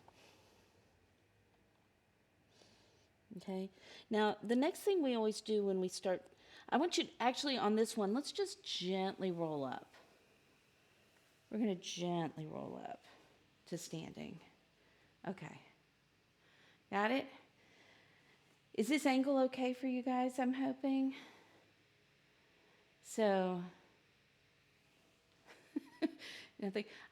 Okay. Now, the next thing we always do when we start, I want you to, actually on this one, let's just gently roll up. We're going to gently roll up to standing. Okay. Got it? Is this angle okay for you guys, I'm hoping? So,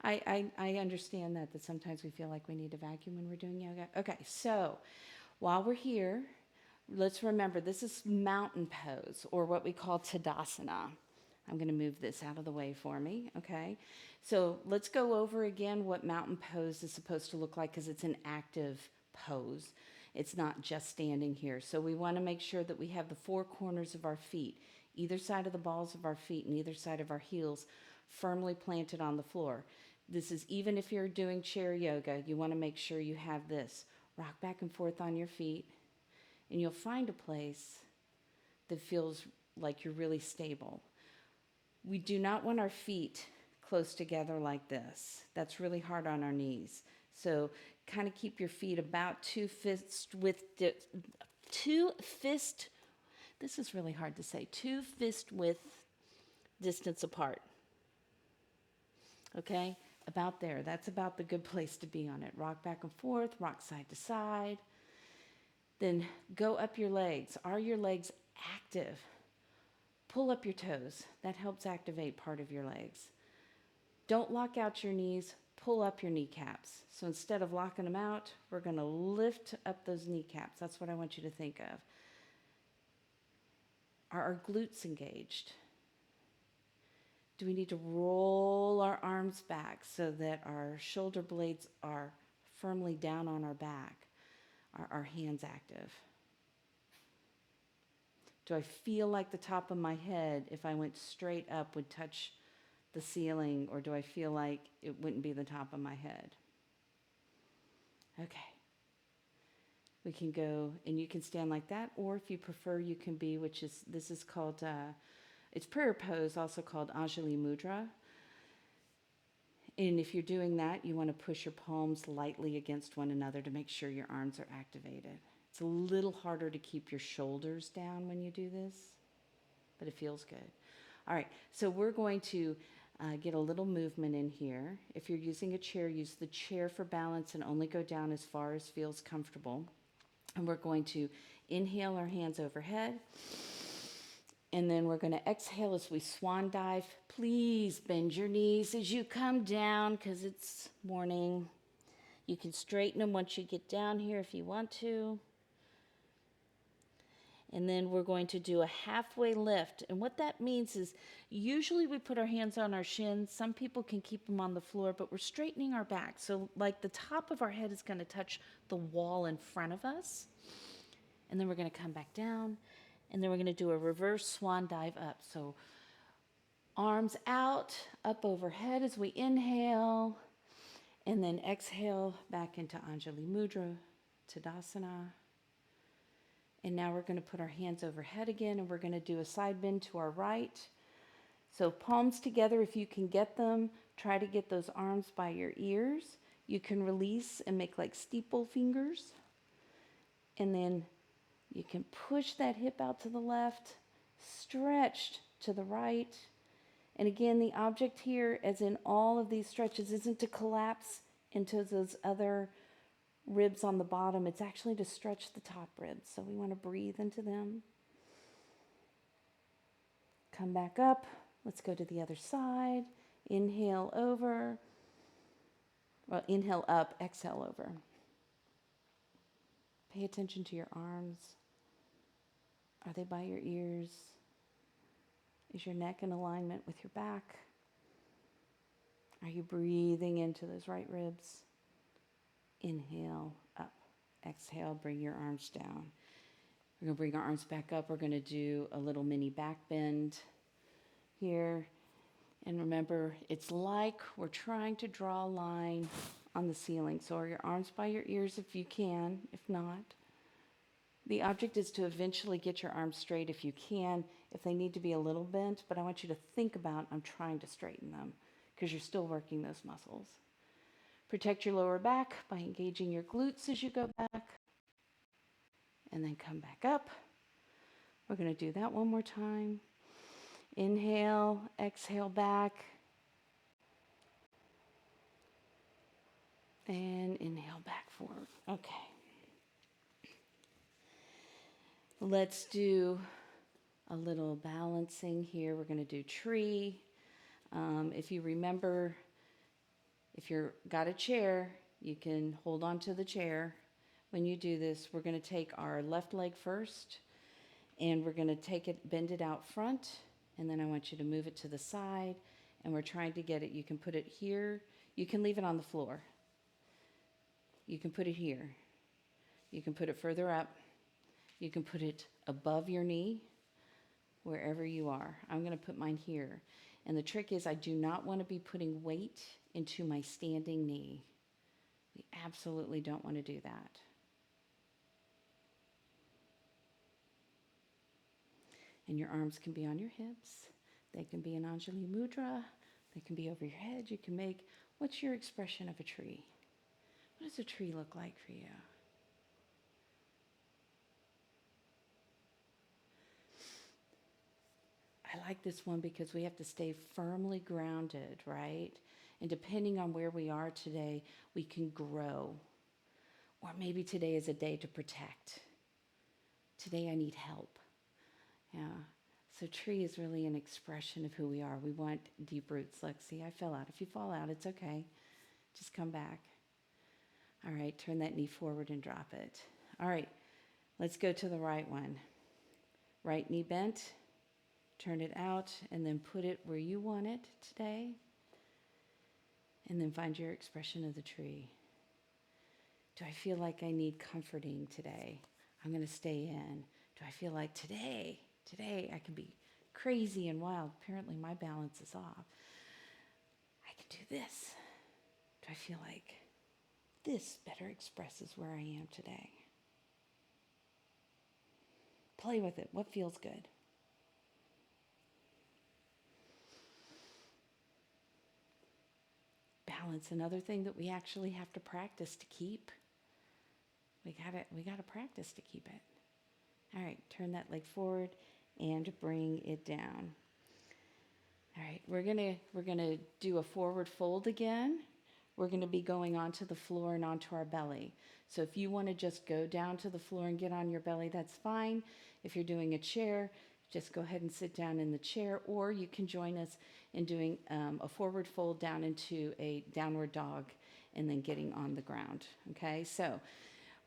I understand that sometimes we feel like we need a vacuum when we're doing yoga. Okay, so while we're here, let's remember this is mountain pose, or what we call Tadasana. I'm going to move this out of the way for me, okay? So let's go over again what mountain pose is supposed to look like, because it's an active pose. It's not just standing here. So we want to make sure that we have the four corners of our feet, either side of the balls of our feet and either side of our heels, firmly planted on the floor. This is even if you're doing chair yoga, you want to make sure you have this. Rock back and forth on your feet, and you'll find a place that feels like you're really stable. We do not want our feet close together like this. That's really hard on our knees. So kind of keep your feet about 2 fist, this is really hard to say, 2 fist width distance apart. Okay, about there. That's about the good place to be on it. Rock back and forth, rock side to side. Then go up your legs. Are your legs active? Pull up your toes. That helps activate part of your legs. Don't lock out your knees. Pull up your kneecaps. So instead of locking them out, we're going to lift up those kneecaps. That's what I want you to think of. Are our glutes engaged? Do we need to roll our arms back so that our shoulder blades are firmly down on our back? Are our hands active? Do I feel like the top of my head, if I went straight up, would touch the ceiling, or do I feel like it wouldn't be the top of my head? Okay. We can go, and you can stand like that, or if you prefer, you can be, this is called, it's prayer pose, also called Anjali Mudra. And if you're doing that, you want to push your palms lightly against one another to make sure your arms are activated. It's a little harder to keep your shoulders down when you do this, but it feels good. All right, so we're going to get a little movement in here. If you're using a chair, use the chair for balance and only go down as far as feels comfortable. And we're going to inhale our hands overhead. And then we're going to exhale as we swan dive. Please bend your knees as you come down because it's morning. You can straighten them once you get down here if you want to. And then we're going to do a halfway lift. And what that means is usually we put our hands on our shins. Some people can keep them on the floor, but we're straightening our back. So like the top of our head is going to touch the wall in front of us. And then we're going to come back down. And then we're going to do a reverse swan dive up. So arms out, up overhead as we inhale. And then exhale back into Anjali Mudra, Tadasana. And now we're going to put our hands overhead again, and we're going to do a side bend to our right. So palms together if you can get them. Try to get those arms by your ears. You can release and make like steeple fingers. And then you can push that hip out to the left, stretched to the right. And again, the object here, as in all of these stretches, isn't to collapse into those other ribs on the bottom. It's actually to stretch the top ribs. So we want to breathe into them. Come back up. Let's go to the other side. Inhale over. Well, inhale up, exhale over. Pay attention to your arms. Are they by your ears? Is your neck in alignment with your back? Are you breathing into those right ribs? Inhale, up. Exhale, bring your arms down. We're going to bring our arms back up. We're going to do a little mini back bend here. And remember, it's like we're trying to draw a line on the ceiling. So are your arms by your ears if you can, if not. The object is to eventually get your arms straight if you can, if they need to be a little bent, but I want you to think about, I'm trying to straighten them because you're still working those muscles. Protect your lower back by engaging your glutes as you go back. And then come back up. We're going to do that one more time. Inhale, exhale back. And inhale back forward. Okay. Let's do a little balancing here. We're going to do tree. If you remember, if you've got a chair, you can hold on to the chair. When you do this, we're going to take our left leg first, and we're going to take it, bend it out front, and then I want you to move it to the side, and we're trying to get it. You can put it here. You can leave it on the floor. You can put it here. You can put it further up. You can put it above your knee, wherever you are. I'm going to put mine here. And the trick is I do not want to be putting weight into my standing knee. We absolutely don't want to do that. And your arms can be on your hips. They can be in Anjali Mudra. They can be over your head. You can make, what's your expression of a tree? What does a tree look like for you? I like this one because we have to stay firmly grounded, right? And depending on where we are today, we can grow. Or maybe today is a day to protect. Today I need help. Yeah. So tree is really an expression of who we are. We want deep roots. Look, see, I fell out. If you fall out, it's okay. Just come back. All right, turn that knee forward and drop it. All right, let's go to the right one. Right knee bent, turn it out, and then put it where you want it today. And then find your expression of the tree. Do I feel like I need comforting today? I'm going to stay in. Do I feel like today I can be crazy and wild? Apparently my balance is off. I can do this. Do I feel like this better expresses where I am today? Play with it. What feels good? Balance, another thing that we actually have to practice to keep. We gotta practice to keep it. All right, turn that leg forward and bring it down. All right, we're gonna do a forward fold again. We're gonna be going onto the floor and onto our belly. So if you wanna just go down to the floor and get on your belly, that's fine. If you're doing a chair, just go ahead and sit down in the chair, or you can join us in doing a forward fold down into a downward dog and then getting on the ground, okay? So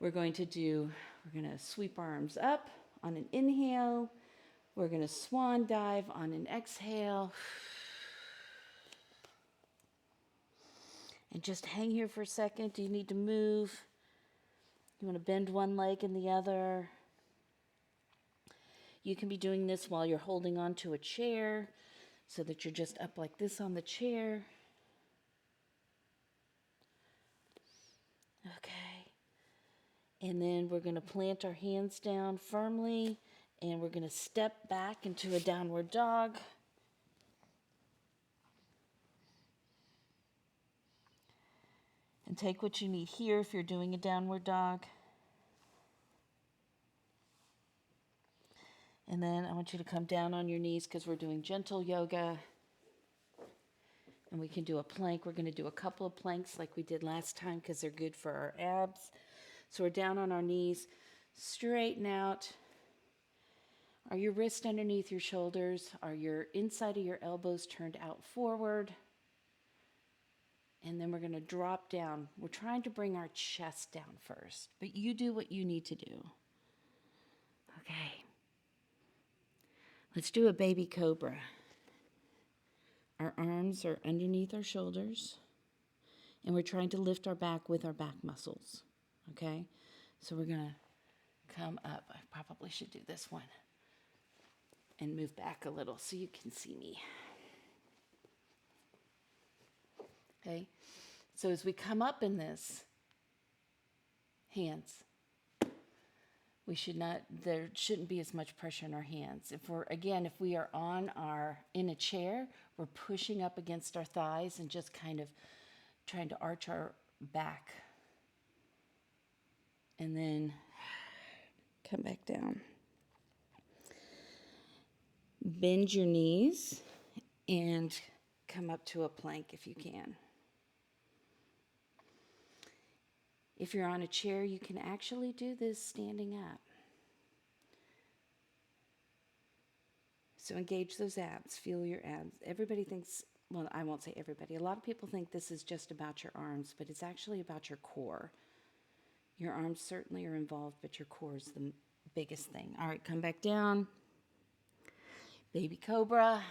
we're going to sweep our arms up on an inhale. We're gonna swan dive on an exhale. And just hang here for a second. Do you need to move? You wanna bend one leg and the other. You can be doing this while you're holding on to a chair so that you're just up like this on the chair. Okay. And then we're going to plant our hands down firmly and we're going to step back into a downward dog. And take what you need here if you're doing a downward dog. And then I want you to come down on your knees because we're doing gentle yoga. And we can do a plank. We're going to do a couple of planks like we did last time because they're good for our abs. So we're down on our knees. Straighten out. Are your wrists underneath your shoulders? Are your inside of your elbows turned out forward? And then we're going to drop down. We're trying to bring our chest down first, but you do what you need to do. Okay. Let's do a baby cobra. Our arms are underneath our shoulders, and we're trying to lift our back with our back muscles, okay? So we're going to come up. I probably should do this one and move back a little so you can see me. Okay? So as we come up in this, hands. There shouldn't be as much pressure in our hands. If we are in a chair, we're pushing up against our thighs and just kind of trying to arch our back. And then come back down. Bend your knees and come up to a plank if you can. If you're on a chair, you can actually do this standing up. So engage those abs, feel your abs. Everybody thinks, well, I won't say everybody. A lot of people think this is just about your arms, but it's actually about your core. Your arms certainly are involved, but your core is the biggest thing. All right, come back down. Baby cobra.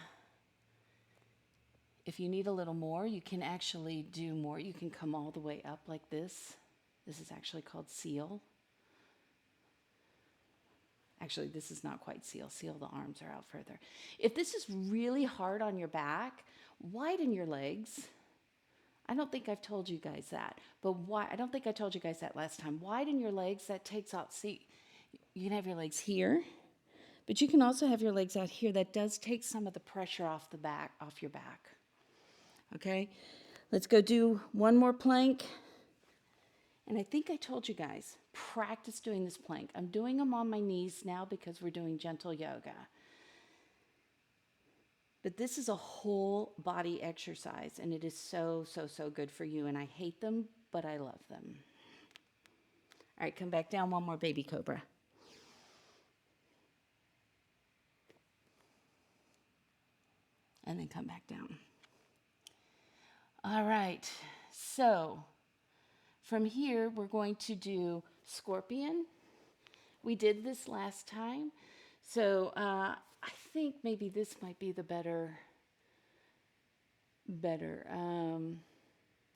If you need a little more, you can actually do more. You can come all the way up like this. This is actually called seal. Actually, this is not quite seal. Seal, the arms are out further. If this is really hard on your back, widen your legs. I don't think I've told you guys that, but I don't think I told you guys that last time. Widen your legs. That takes out, see, you can have your legs here, but you can also have your legs out here. That does take some of the pressure off your back. okay? Let's go do one more plank. And I think I told you guys, practice doing this plank. I'm doing them on my knees now because we're doing gentle yoga. But this is a whole body exercise, and it is so, so, so good for you. And I hate them, but I love them. All right, come back down, one more baby cobra. And then come back down. All right, so from here, we're going to do scorpion. We did this last time, so I think maybe this might be the better.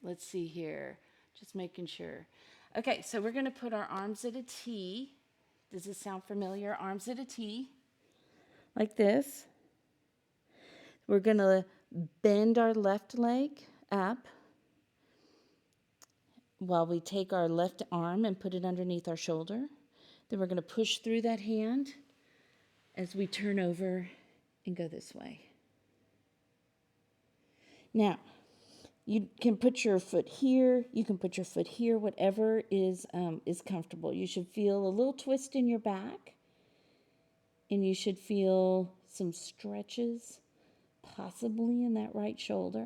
Let's see here, just making sure. Okay, so we're gonna put our arms at a T. Does this sound familiar? Arms at a T, like this. We're gonna bend our left leg up while we take our left arm and put it underneath our shoulder. Then we're gonna push through that hand as we turn over and go this way. Now, you can put your foot here, you can put your foot here, whatever is comfortable. You should feel a little twist in your back, and you should feel some stretches, possibly in that right shoulder.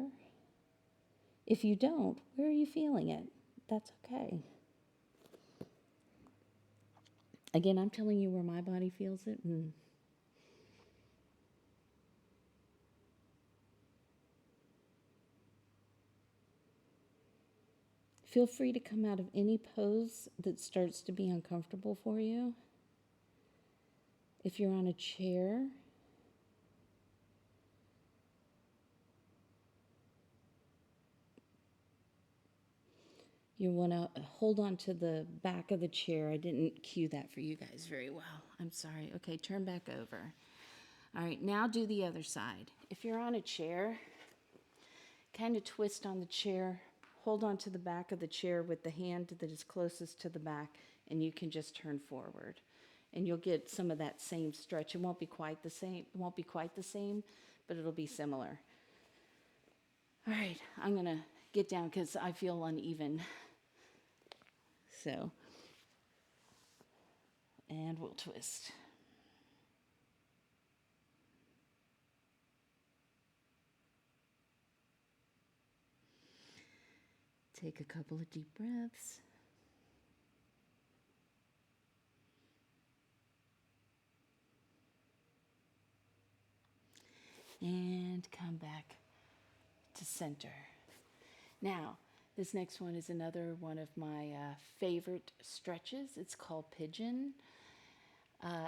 If you don't, where are you feeling it? That's okay. Again, I'm telling you where my body feels it, and feel free to come out of any pose that starts to be uncomfortable for you. If you're on a chair, you want to hold on to the back of the chair. I didn't cue that for you guys very well. I'm sorry. Okay, turn back over. All right, now do the other side. If you're on a chair, kind of twist on the chair. Hold on to the back of the chair with the hand that is closest to the back, and you can just turn forward. And you'll get some of that same stretch. It won't be quite the same, but it'll be similar. All right, I'm going to get down because I feel uneven. So, and we'll twist. Take a couple of deep breaths. And come back to center. Now, this next one is another one of my favorite stretches. It's called pigeon.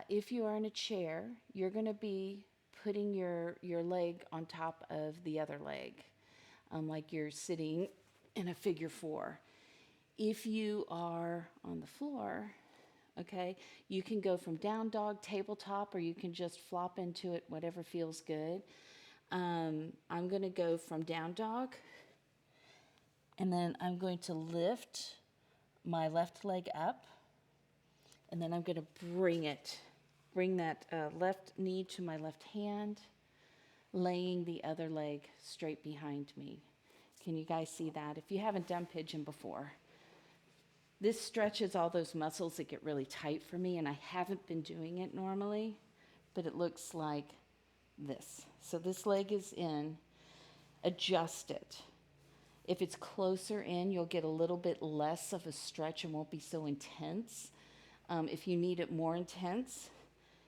If you are in a chair, you're going to be putting your leg on top of the other leg, like you're sitting in a figure four. If you are on the floor, okay, you can go from down dog, tabletop, or you can just flop into it, whatever feels good. I'm going to go from down dog, and then I'm going to lift my left leg up, and then I'm going to bring that left knee to my left hand, laying the other leg straight behind me. Can you guys see that? If you haven't done pigeon before, this stretches all those muscles that get really tight for me, and I haven't been doing it normally, but it looks like this. So this leg is in, adjust it. If it's closer in, you'll get a little bit less of a stretch and won't be so intense. If you need it more intense,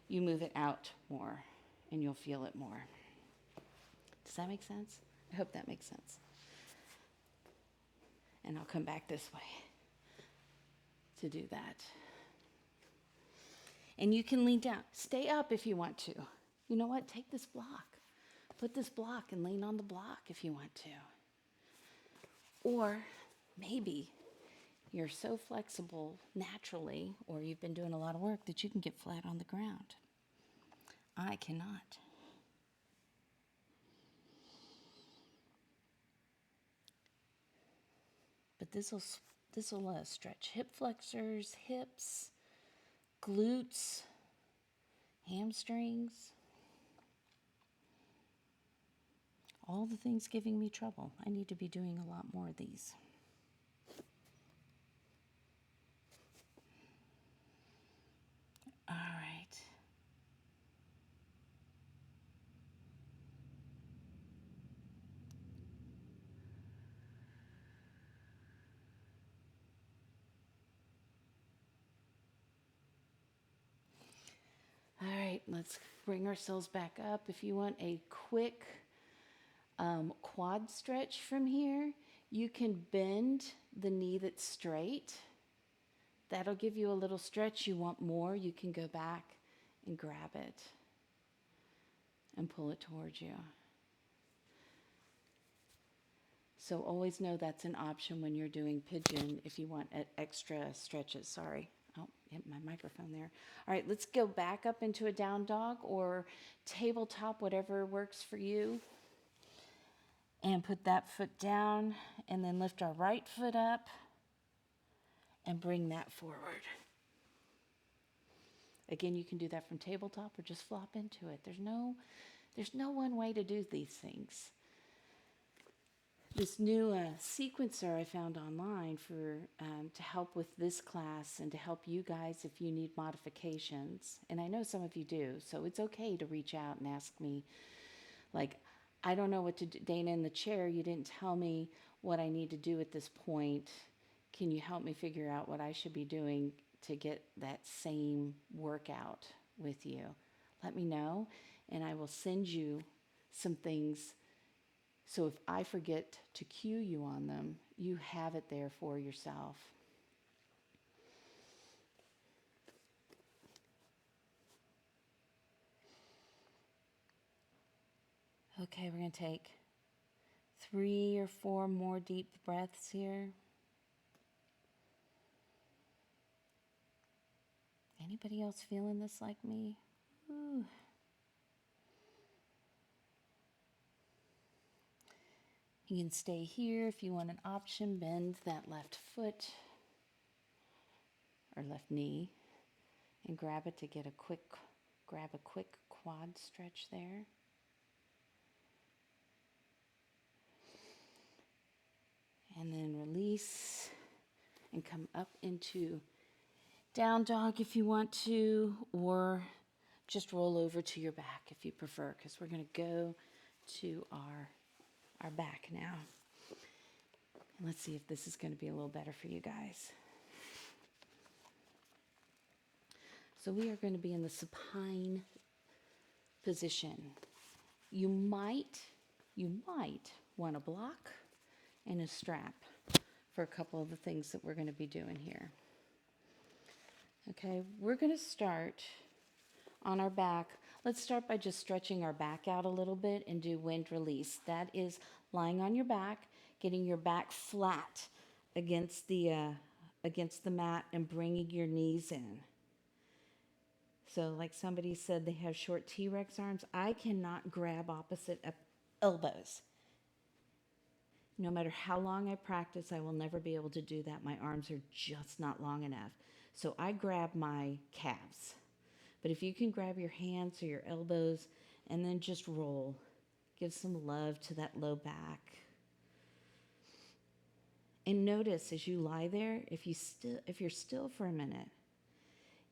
you move it out more and you'll feel it more. Does that make sense? I hope that makes sense. And I'll come back this way to do that. And you can lean down. Stay up if you want to. You know what? Take this block. Put this block and lean on the block if you want to. Or maybe you're so flexible naturally, or you've been doing a lot of work, that you can get flat on the ground. I cannot. But this will stretch hip flexors, hips, glutes, hamstrings, All the things giving me trouble. I need to be doing a lot more of these. All right. All right, let's bring ourselves back up. If you want a quick quad stretch from here, you can bend the knee that's straight. That'll give you a little stretch. You want more, you can go back and grab it and pull it towards you. So always know that's an option when you're doing pigeon if you want extra stretches. Sorry. Oh, hit my microphone there. All right, let's go back up into a down dog or tabletop, whatever works for you. And put that foot down and then lift our right foot up and bring that forward. Again, you can do that from tabletop or just flop into it. There's no one way to do these things. This new sequencer I found online for to help with this class and to help you guys if you need modifications. And I know some of you do, so it's okay to reach out and ask me, like, I don't know what to do. Dana, in the chair, you didn't tell me what I need to do at this point. Can you help me figure out what I should be doing to get that same workout with you? Let me know, and I will send you some things. So if I forget to cue you on them, you have it there for yourself. Okay, we're going to take 3 or 4 more deep breaths here. Anybody else feeling this like me? Ooh. You can stay here if you want an option. Bend that left foot or left knee and grab it to get grab a quick quad stretch there. And then release and come up into down dog if you want to, or just roll over to your back if you prefer, because we're going to go to our back now. And let's see if this is going to be a little better for you guys. So we are going to be in the supine position. You might want a block and a strap for a couple of the things that we're going to be doing here. Okay, we're going to start on our back. Let's start by just stretching our back out a little bit and do wind release. That is lying on your back, getting your back flat against the mat and bringing your knees in. So like somebody said they have short T-Rex arms, I cannot grab opposite elbows. No matter how long I practice, I will never be able to do that. My arms are just not long enough. So I grab my calves. But if you can grab your hands or your elbows and then just roll, give some love to that low back. And notice as you lie there, if you're still for a minute,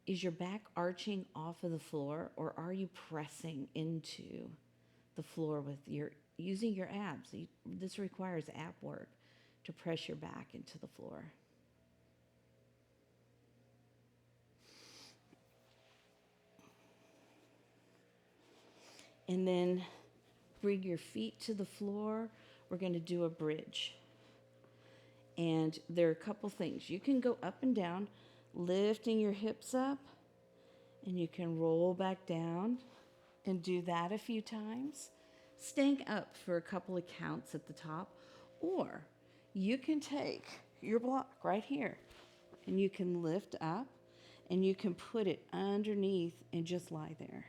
is your back arching off of the floor, or are you pressing into the floor with using your abs? This requires ab work to press your back into the floor. And then bring your feet to the floor. We're going to do a bridge. And there are a couple things. You can go up and down, lifting your hips up, and you can roll back down and do that a few times, staying up for a couple of counts at the top. Or you can take your block right here and you can lift up and you can put it underneath and just lie there.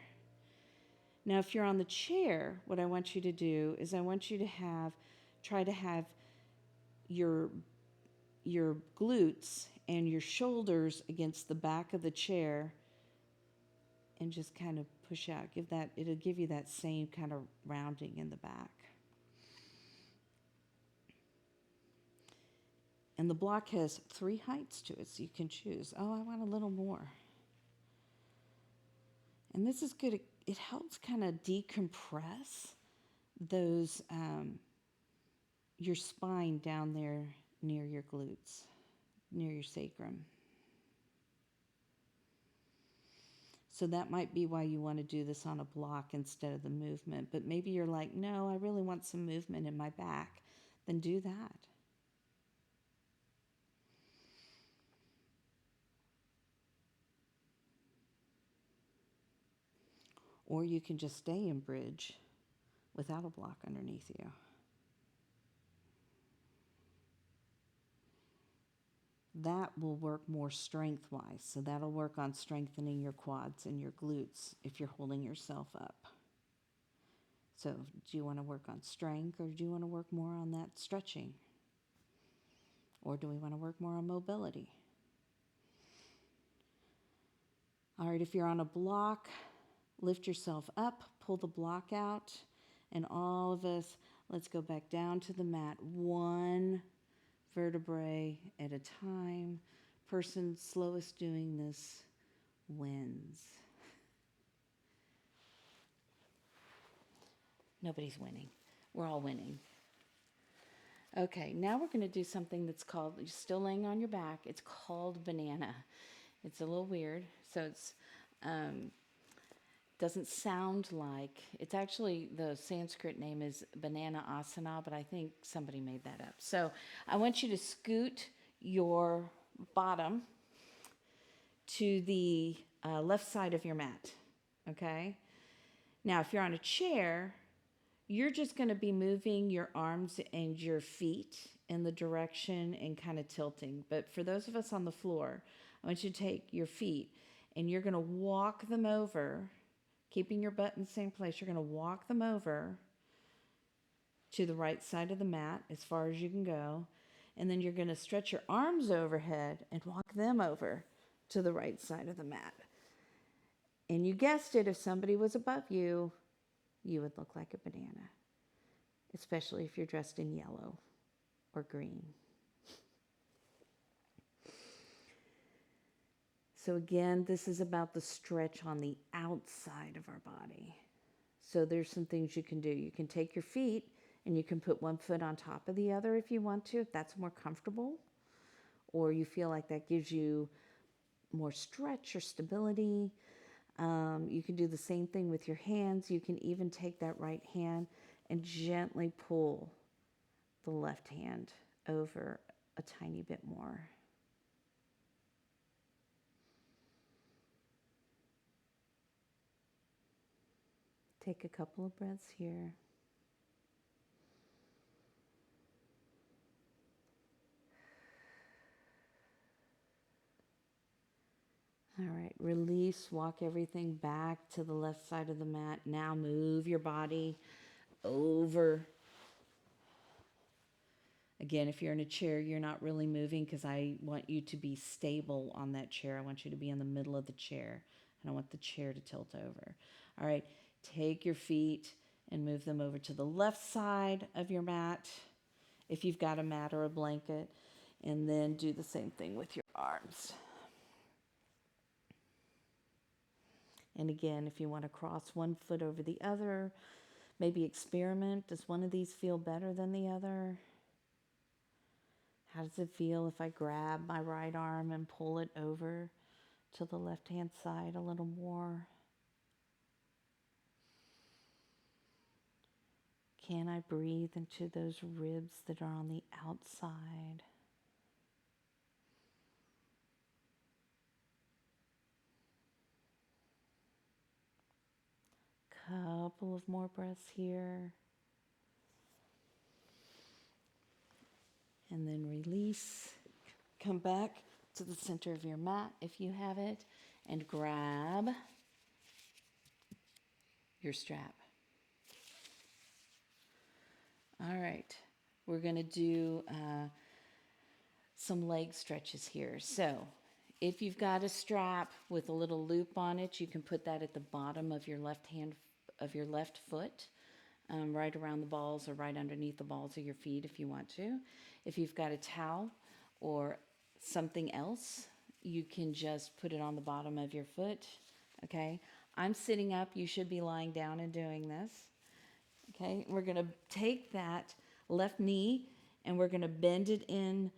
Now, if you're on the chair, what I want you to do is I want you to try to have your glutes and your shoulders against the back of the chair and just kind of push out. It'll give you that same kind of rounding in the back. And the block has 3 heights to it, so you can choose. Oh, I want a little more. And this is good. It helps kind of decompress those your spine down there near your glutes, near your sacrum. So that might be why you want to do this on a block instead of the movement. But maybe you're like, no, I really want some movement in my back. Then do that. Or you can just stay in bridge without a block underneath you. That will work more strength-wise. So that'll work on strengthening your quads and your glutes if you're holding yourself up. So do you want to work on strength, or do you want to work more on that stretching? Or do we want to work more on mobility? All right, if you're on a block, lift yourself up, pull the block out, and all of us, let's go back down to the mat, one vertebrae at a time. Person slowest doing this wins. Nobody's winning. We're all winning. Okay, now we're going to do something that's called, you're still laying on your back, it's called banana. It's a little weird, so it's doesn't sound like, it's actually, the Sanskrit name is banana asana, but I think somebody made that up. So I want you to scoot your bottom to the left side of your mat, okay? Now, if you're on a chair, you're just going to be moving your arms and your feet in the direction and kind of tilting. But for those of us on the floor, I want you to take your feet and you're going to walk them over, keeping your butt in the same place. You're going to walk them over to the right side of the mat as far as you can go. And then you're going to stretch your arms overhead and walk them over to the right side of the mat. And you guessed it, if somebody was above you, you would look like a banana, especially if you're dressed in yellow or green. So again, this is about the stretch on the outside of our body. So there's some things you can do. You can take your feet and you can put one foot on top of the other if you want to, if that's more comfortable, or you feel like that gives you more stretch or stability. You can do the same thing with your hands. You can even take that right hand and gently pull the left hand over a tiny bit more. Take a couple of breaths here. All right, release, walk everything back to the left side of the mat. Now move your body over. Again, if you're in a chair, you're not really moving because I want you to be stable on that chair. I want you to be in the middle of the chair, and I want the chair to tilt over. All right, take your feet and move them over to the left side of your mat, if you've got a mat or a blanket, and then do the same thing with your arms. And again, if you want to cross one foot over the other, maybe experiment. Does one of these feel better than the other? How does it feel if I grab my right arm and pull it over to the left-hand side a little more? Can I breathe into those ribs that are on the outside? Couple of more breaths here. And then release. Come back to the center of your mat if you have it, and grab your strap. All right, we're going to do some leg stretches here. So if you've got a strap with a little loop on it, you can put that at the bottom of your left hand, of your left foot, right around the balls or right underneath the balls of your feet if you want to. If you've got a towel or something else, you can just put it on the bottom of your foot. Okay, I'm sitting up. You should be lying down and doing this. Okay, we're going to take that left knee and we're going to bend it in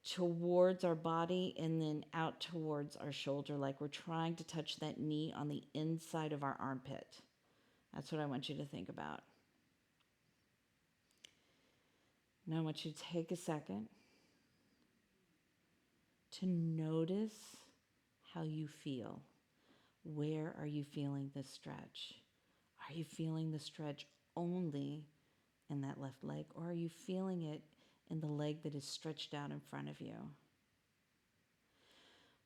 towards our body and then out towards our shoulder, like we're trying to touch that knee on the inside of our armpit. That's what I want you to think about. Now I want you to take a second to notice how you feel. Where are you feeling the stretch? Are you feeling the stretch only in that left leg, or are you feeling it in the leg that is stretched out in front of you?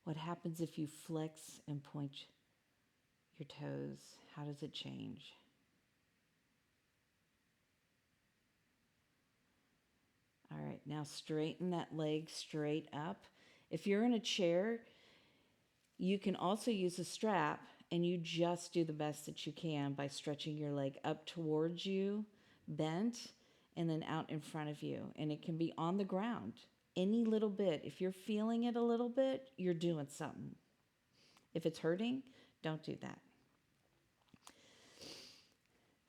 What happens if you flex and point your toes? How does it change? All right, now straighten that leg straight up. If you're in a chair, you can also use a strap, and you just do the best that you can by stretching your leg up towards you, bent, and then out in front of you. And it can be on the ground, any little bit. If you're feeling it a little bit, you're doing something. If it's hurting, don't do that.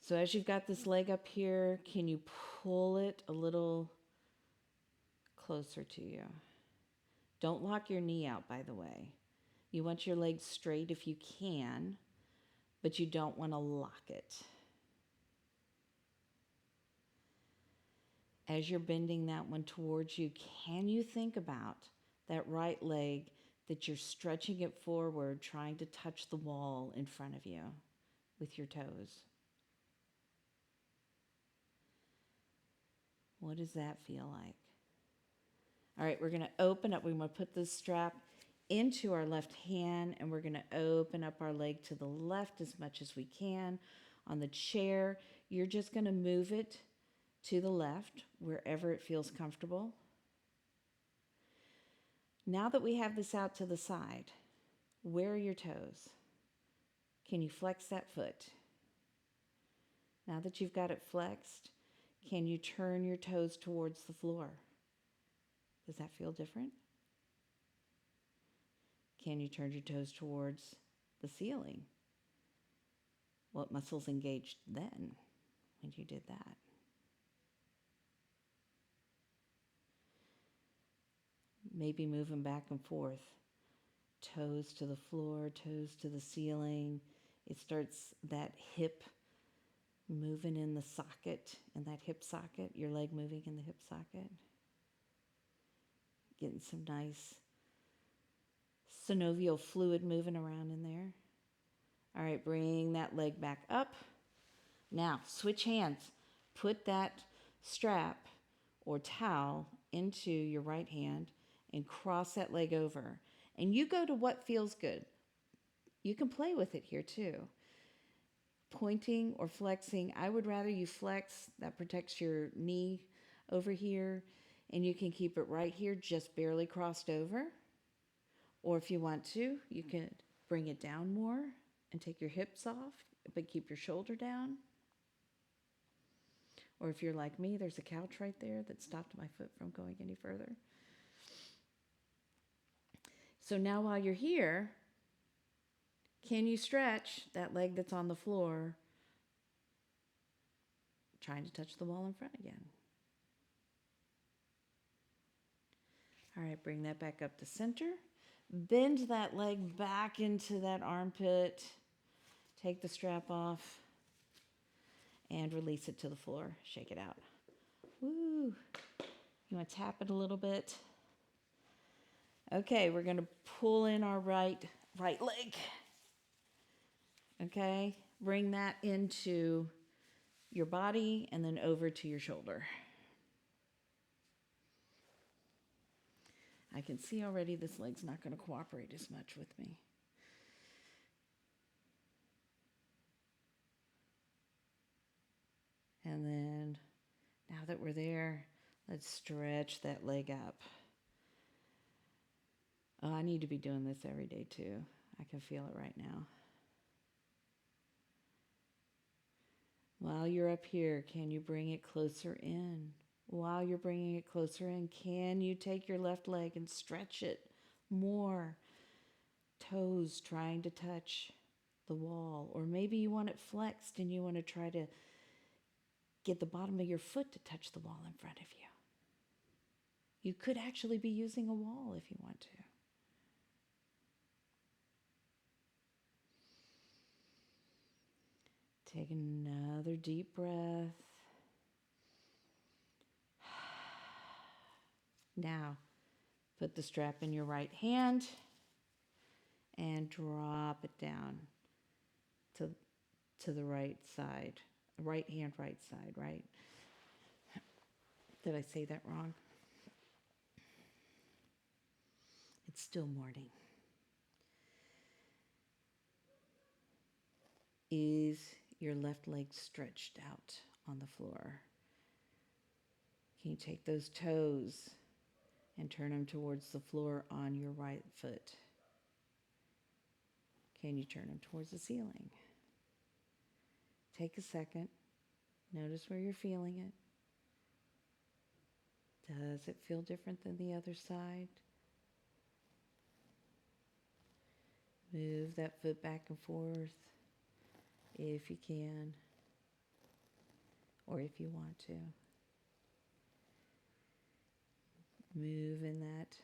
So as you've got this leg up here, can you pull it a little closer to you? Don't lock your knee out, by the way. You want your leg straight if you can, but you don't want to lock it. As you're bending that one towards you, can you think about that right leg, that you're stretching it forward, trying to touch the wall in front of you with your toes? What does that feel like? All right, we're going to open up. We're going to put this strap into our left hand, and we're going to open up our leg to the left as much as we can. On the chair, you're just going to move it to the left wherever it feels comfortable. Now that we have this out to the side, where are your toes? Can you flex that foot? Now that you've got it flexed, can you turn your toes towards the floor? Does that feel different? Can you turn your toes towards the ceiling? What muscles engaged then when you did that? Maybe moving back and forth. Toes to the floor, toes to the ceiling. It starts that hip moving in the socket, in that hip socket, your leg moving in the hip socket. Getting some nice synovial fluid moving around in there. All right, bring that leg back up. Now, switch hands. Put that strap or towel into your right hand and cross that leg over. And you go to what feels good. You can play with it here too. Pointing or flexing. I would rather you flex. That protects your knee over here. And you can keep it right here, just barely crossed over. Or if you want to, you can bring it down more and take your hips off, but keep your shoulder down. Or if you're like me, there's a couch right there that stopped my foot from going any further. So now while you're here, can you stretch that leg that's on the floor, trying to touch the wall in front again? All right, bring that back up to center. Bend that leg back into that armpit. Take the strap off and release it to the floor. Shake it out. Woo. You want to tap it a little bit? Okay, we're going to pull in our right leg. Okay, bring that into your body and then over to your shoulder. I can see already this leg's not going to cooperate as much with me. And then, now that we're there, let's stretch that leg up. Oh, I need to be doing this every day too. I can feel it right now. While you're up here, can you bring it closer in? While you're bringing it closer in, can you take your left leg and stretch it more? Toes trying to touch the wall. Or maybe you want it flexed and you want to try to get the bottom of your foot to touch the wall in front of you. You could actually be using a wall if you want to. Take another deep breath. Now, put the strap in your right hand and drop it down to the right side. Right hand, right side, right? Did I say that wrong? It's still morning. Is your left leg stretched out on the floor? Can you take those toes and turn them towards the floor on your right foot? Can you turn them towards the ceiling? Take a second. Notice where you're feeling it. Does it feel different than the other side? Move that foot back and forth if you can, or if you want to. Move in that,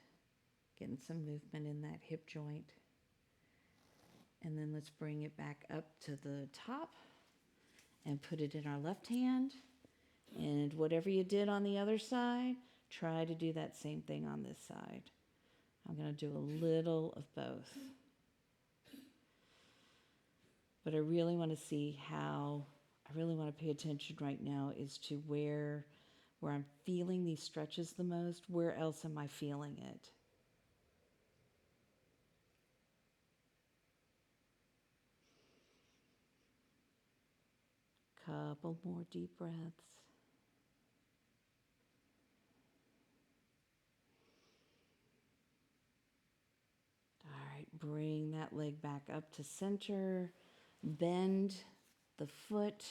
getting some movement in that hip joint. And then let's bring it back up to the top and put it in our left hand. And whatever you did on the other side, try to do that same thing on this side. I'm going to do a little of both. But I really want to see how, I really want to pay attention right now is to where I'm feeling these stretches the most. Where else am I feeling it? Couple more deep breaths. All right, bring that leg back up to center. Bend the foot.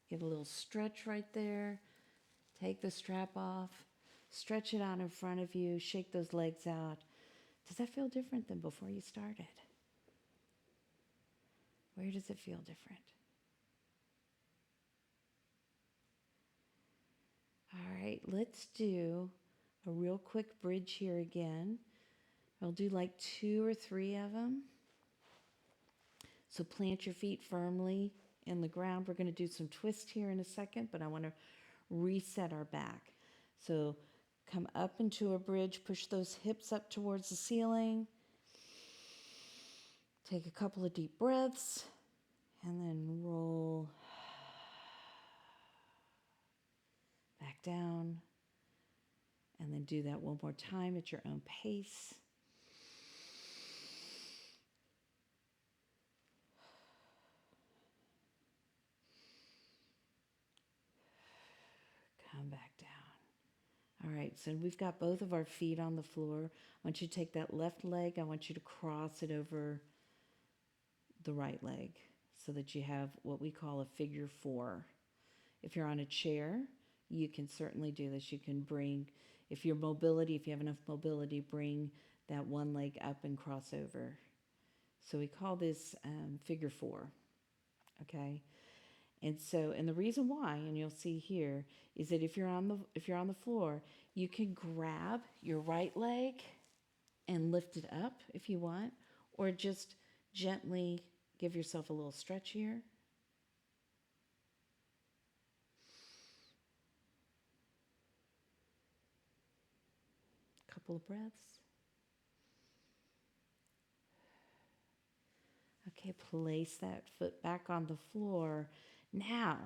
Get a little stretch right there. Take the strap off. Stretch it out in front of you. Shake those legs out. Does that feel different than before you started? Where does it feel different? All right, let's do a real quick bridge here again. I'll do like 2 or 3 of them. So plant your feet firmly in the ground. We're going to do some twist here in a second, but I want to reset our back. So come up into a bridge, push those hips up towards the ceiling. Take a couple of deep breaths, and then roll back down. And then do that one more time at your own pace. Come back down. All right, so we've got both of our feet on the floor. I want you to take that left leg, I want you to cross it over the right leg so that you have what we call a figure 4. If you're on a chair, you can certainly do this. You can bring, if you have enough mobility, bring that one leg up and cross over. So we call this figure 4, okay? And so, and the reason why, and you'll see here, is that if you're on the floor, you can grab your right leg and lift it up if you want, or just gently give yourself a little stretch here. Couple of breaths. Okay, place that foot back on the floor. Now,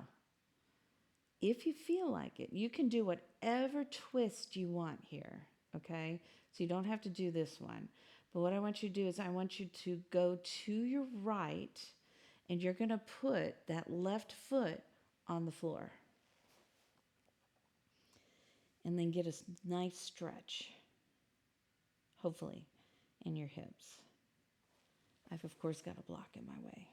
if you feel like it, you can do whatever twist you want here, okay? So you don't have to do this one. But what I want you to do is I want you to go to your right, and you're going to put that left foot on the floor. And then get a nice stretch, hopefully, in your hips. I've, of course, got a block in my way.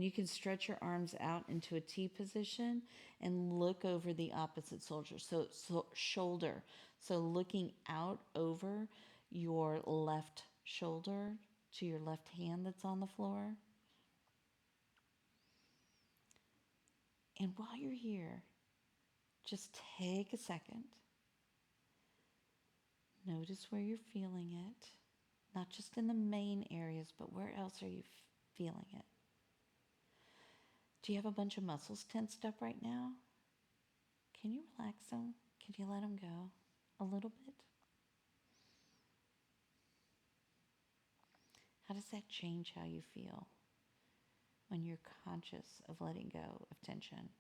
You can stretch your arms out into a T position and look over the opposite shoulder. So looking out over your left shoulder to your left hand that's on the floor. And while you're here, just take a second. Notice where you're feeling it. Not just in the main areas, but where else are you feeling it? Do you have a bunch of muscles tensed up right now? Can you relax them? Can you let them go a little bit? How does that change how you feel when you're conscious of letting go of tension?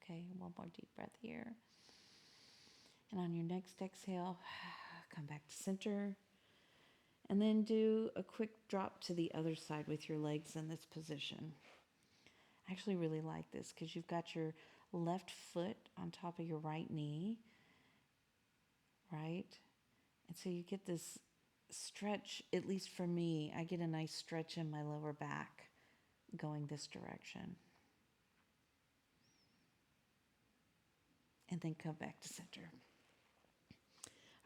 Okay, one more deep breath here. And on your next exhale, come back to center. And then do a quick drop to the other side with your legs in this position. I actually really like this because you've got your left foot on top of your right knee, right? And so you get this stretch, at least for me, I get a nice stretch in my lower back going this direction. And then come back to center.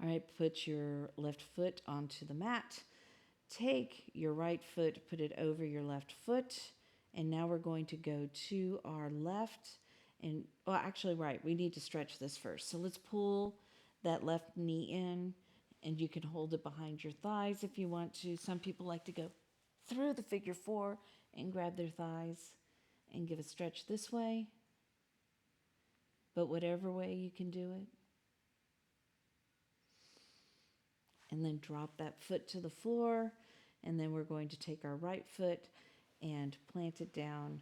All right, put your left foot onto the mat. Take your right foot, put it over your left foot. And now we're going to go to our left. And, well, actually, right, we need to stretch this first. So let's pull that left knee in. And you can hold it behind your thighs if you want to. Some people like to go through the figure four and grab their thighs and give a stretch this way. But whatever way you can do it. And then drop that foot to the floor. And then we're going to take our right foot and plant it down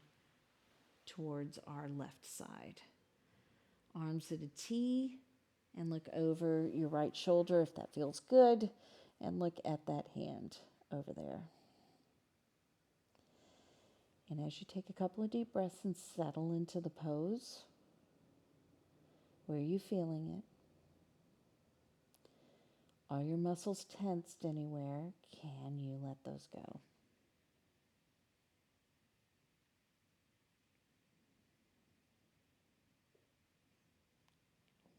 towards our left side. Arms at a T, and look over your right shoulder if that feels good, and look at that hand over there. And as you take a couple of deep breaths and settle into the pose, where are you feeling it? Are your muscles tensed anywhere? Can you let those go?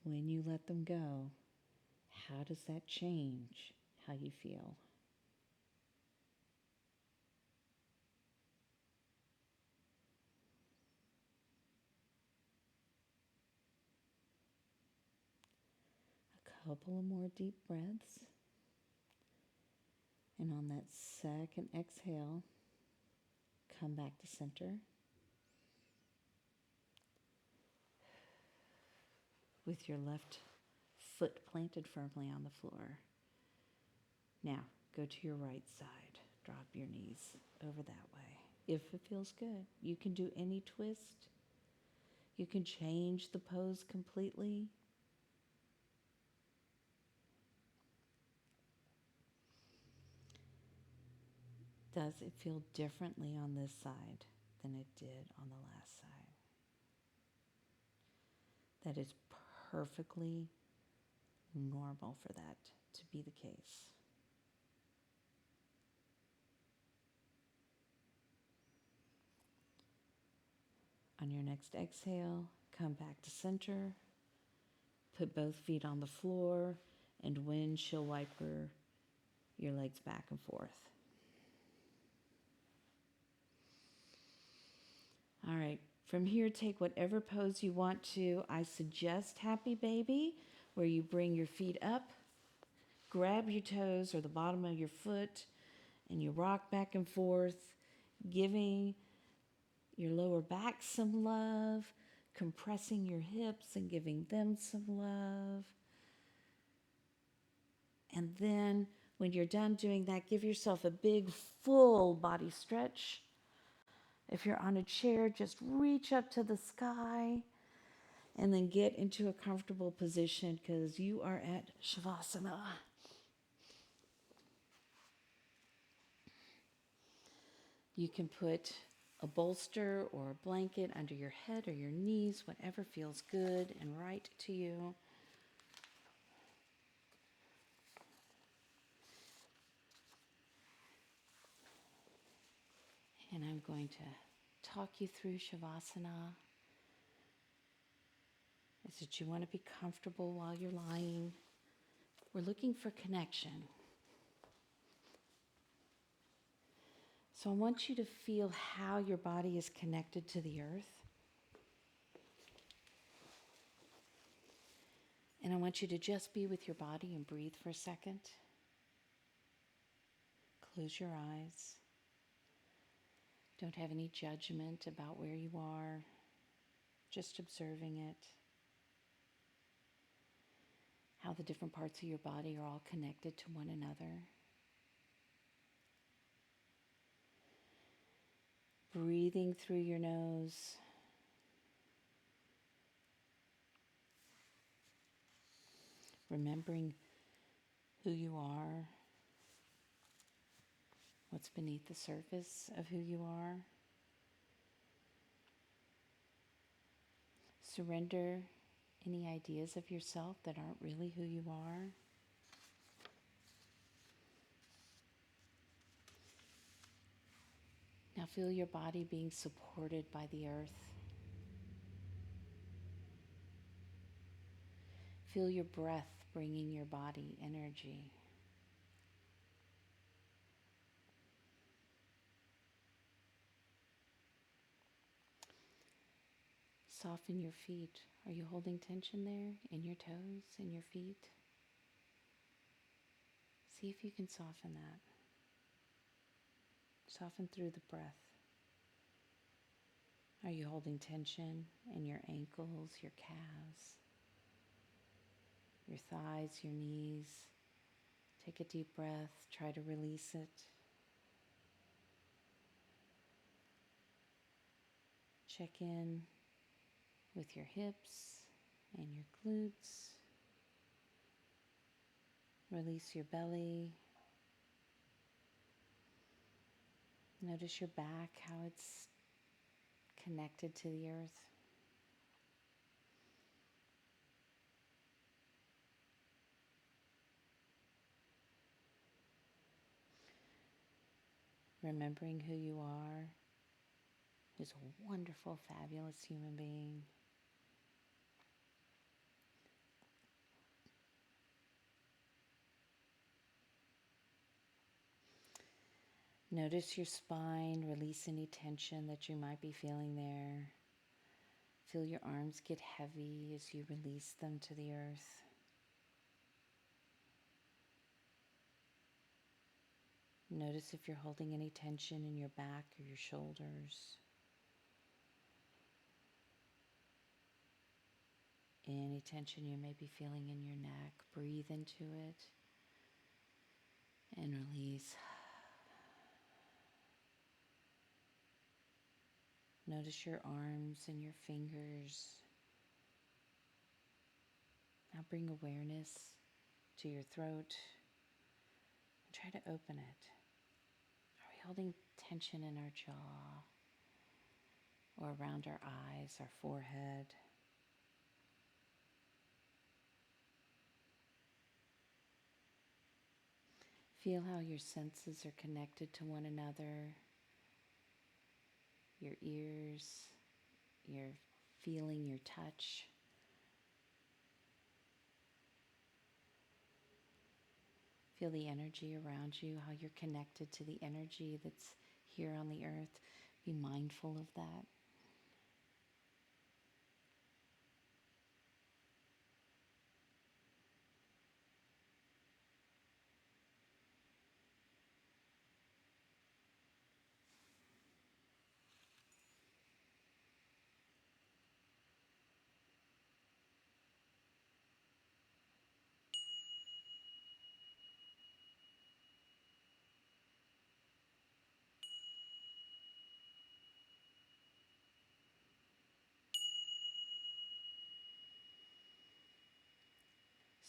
When you let them go, how does that change how you feel? A couple of more deep breaths. And on that second exhale, come back to center. With your left foot planted firmly on the floor. Now, go to your right side. Drop your knees over that way. If it feels good, you can do any twist. You can change the pose completely. Does it feel differently on this side than it did on the last side? That is perfectly normal for that to be the case. On your next exhale, come back to center. Put both feet on the floor and windshield wiper your legs back and forth. All right, from here, take whatever pose you want to. I suggest Happy Baby, where you bring your feet up, grab your toes or the bottom of your foot, and you rock back and forth, giving your lower back some love, compressing your hips and giving them some love. And then when you're done doing that, give yourself a big full body stretch. If you're on a chair, just reach up to the sky and then get into a comfortable position because you are at Shavasana. You can put a bolster or a blanket under your head or your knees, whatever feels good and right to you. And I'm going to talk you through Shavasana. Is that you want to be comfortable while you're lying. We're looking for connection. So I want you to feel how your body is connected to the earth. And I want you to just be with your body and breathe for a second. Close your eyes. Don't have any judgment about where you are, just observing it. How the different parts of your body are all connected to one another. Breathing through your nose. Remembering who you are, what's beneath the surface of who you are. Surrender any ideas of yourself that aren't really who you are. Now feel your body being supported by the earth. Feel your breath bringing your body energy. Soften your feet. Are you holding tension there in your toes, in your feet? See if you can soften that. Soften through the breath. Are you holding tension in your ankles, your calves, your thighs, your knees? Take a deep breath. Try to release it. Check in with your hips and your glutes. Release your belly. Notice your back, how it's connected to the earth. Remembering who you are, who's a wonderful, fabulous human being. Notice your spine, release any tension that you might be feeling there. Feel your arms get heavy as you release them to the earth. Notice if you're holding any tension in your back or your shoulders. Any tension you may be feeling in your neck, breathe into it and release. Notice your arms and your fingers. Now bring awareness to your throat and try to open it. Are we holding tension in our jaw or around our eyes, our forehead? Feel how your senses are connected to one another. Your ears, your feeling, your touch. Feel the energy around you, how you're connected to the energy that's here on the earth. Be mindful of that.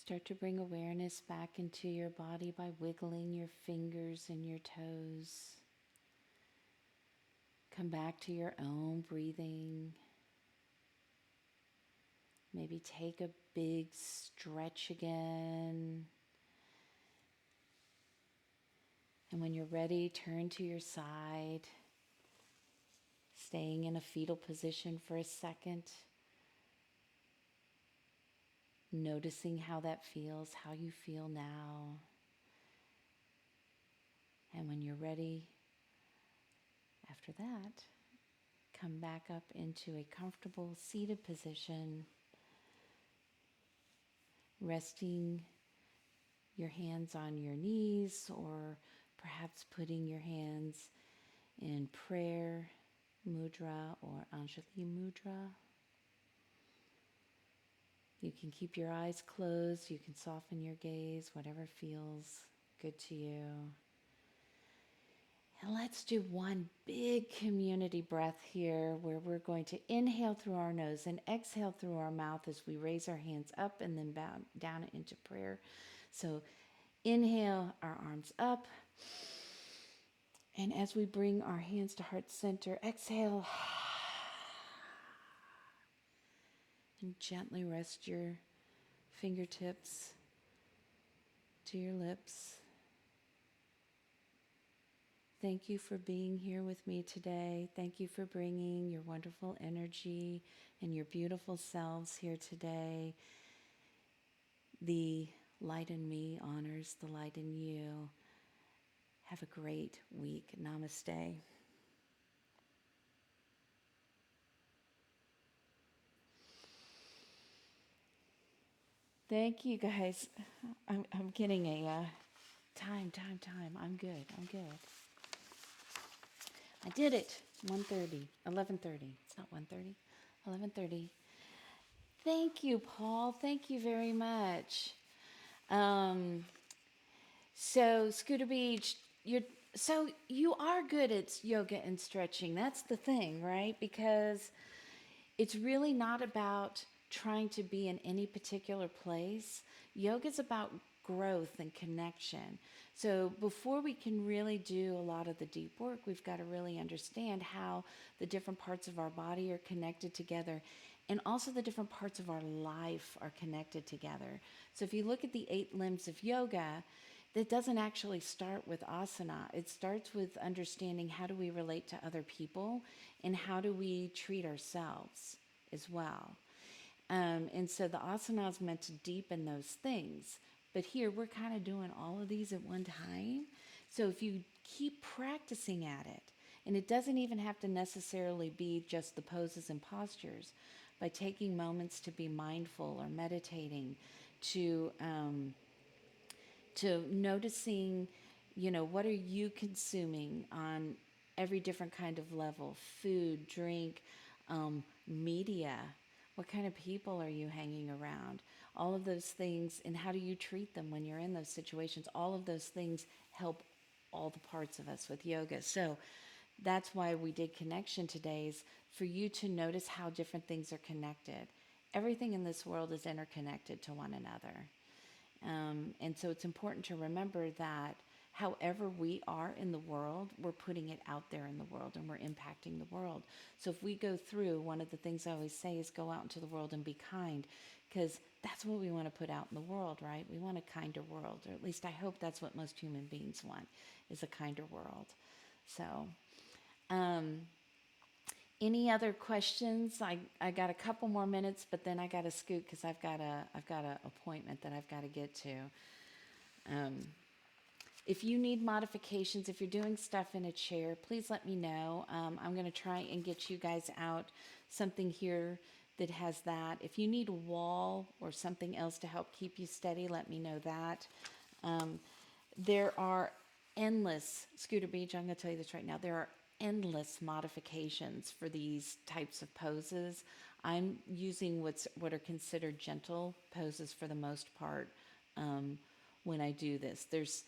Start to bring awareness back into your body by wiggling your fingers and your toes. Come back to your own breathing. Maybe take a big stretch again. And when you're ready, turn to your side. staying in a fetal position for a second, noticing how that feels, how you feel now. And when you're ready, after that, come back up into a comfortable seated position, resting your hands on your knees or perhaps putting your hands in prayer mudra or Anjali mudra. You can keep your eyes closed, you can soften your gaze, whatever feels good to you. And let's do one big community breath here where we're going to inhale through our nose and exhale through our mouth as we raise our hands up and then bow down into prayer. So inhale, our arms up. And as we bring our hands to heart center, exhale. And gently rest your fingertips to your lips. Thank you for being here with me today. Thank you for bringing your wonderful energy and your beautiful selves here today. The light in me honors the light in you. Have a great week. Namaste. Thank you, guys. I'm getting a time. I'm good. I did it. 1:30, 11:30. It's not 1:30. 11:30. Thank you, Paul. Thank you very much. So Scooter Beach, you are good at yoga and stretching. That's the thing, right? Because it's really not about trying to be in any particular place. Yoga is about growth and connection. So before we can really do a lot of the deep work, we've got to really understand how the different parts of our body are connected together, and also the different parts of our life are connected together. So if you look at the 8 limbs of yoga, that doesn't actually start with asana. It starts with understanding how do we relate to other people and how do we treat ourselves as well. And so the asana is meant to deepen those things. But here we're kind of doing all of these at one time. So if you keep practicing at it, and it doesn't even have to necessarily be just the poses and postures, by taking moments to be mindful or meditating, to noticing, what are you consuming on every different kind of level, food, drink, media, what kind of people are you hanging around, all of those things, and how do you treat them when you're in those situations. All of those things help all the parts of us with yoga. So that's why we did connection today, is for you to notice how different things are connected. Everything in this world is interconnected to one another. And so it's important to remember that however we are in the world, we're putting it out there in the world and we're impacting the world. So if we go through, one of the things I always say is go out into the world and be kind, because that's what we want to put out in the world, right? We want a kinder world, or at least I hope that's what most human beings want, is a kinder world. So, any other questions? I got a couple more minutes, but then I got to scoot because I've got a appointment that I've got to get to. If you need modifications, if you're doing stuff in a chair, please let me know. I'm going to try and get you guys out something here that has that. If you need a wall or something else to help keep you steady, let me know that. There are endless, Scooter Beach, I'm going to tell you this right now, there are endless modifications for these types of poses. I'm using what are considered gentle poses for the most part when I do this. There's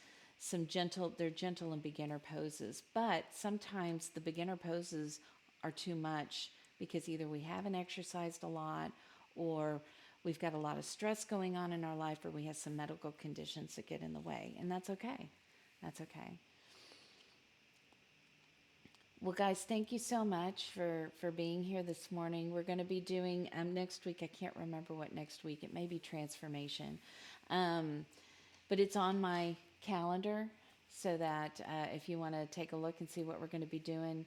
they're gentle and beginner poses, but sometimes the beginner poses are too much because either we haven't exercised a lot, or we've got a lot of stress going on in our life, or we have some medical conditions that get in the way, and that's okay. That's okay. Well, guys, thank you so much for being here this morning. We're going to be doing next week. I can't remember what next week. It may be transformation, but it's on my calendar, so that if you want to take a look and see what we're going to be doing,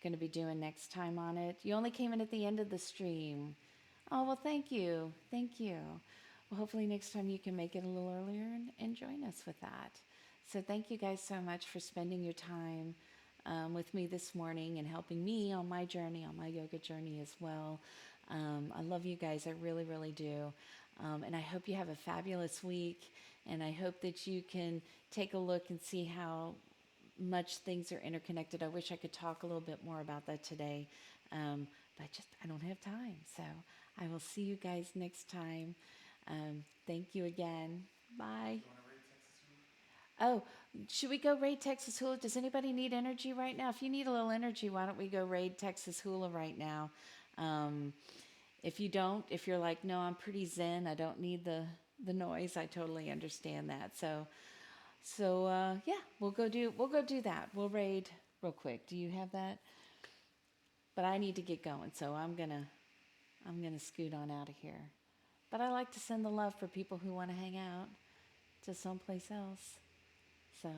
going to be doing next time on it. You only came in at the end of the stream. Oh, well, thank you. Thank you. Well, hopefully next time you can make it a little earlier and join us with that. So thank you guys so much for spending your time with me this morning and helping me on my journey, on my yoga journey as well. I love you guys. I really, really do. And I hope you have a fabulous week. And I hope that you can take a look and see how much things are interconnected. I wish I could talk a little bit more about that today, but I don't have time. So I will see you guys next time. Thank you again. Bye. Oh, should we go raid Texas Hula? Does anybody need energy right now? If you need a little energy, why don't we go raid Texas Hula right now? Um, if you don't, if you're like, no, I'm pretty zen, I don't need the noise, I totally understand that. So yeah, we'll go do that. We'll raid real quick. Do you have that? But I need to get going, so I'm gonna scoot on out of here. But I like to send the love for people who want to hang out to someplace else. So,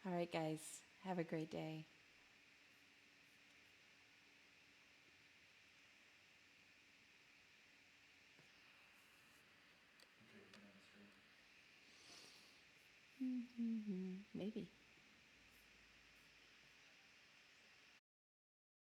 all right, guys, have a great day. Maybe.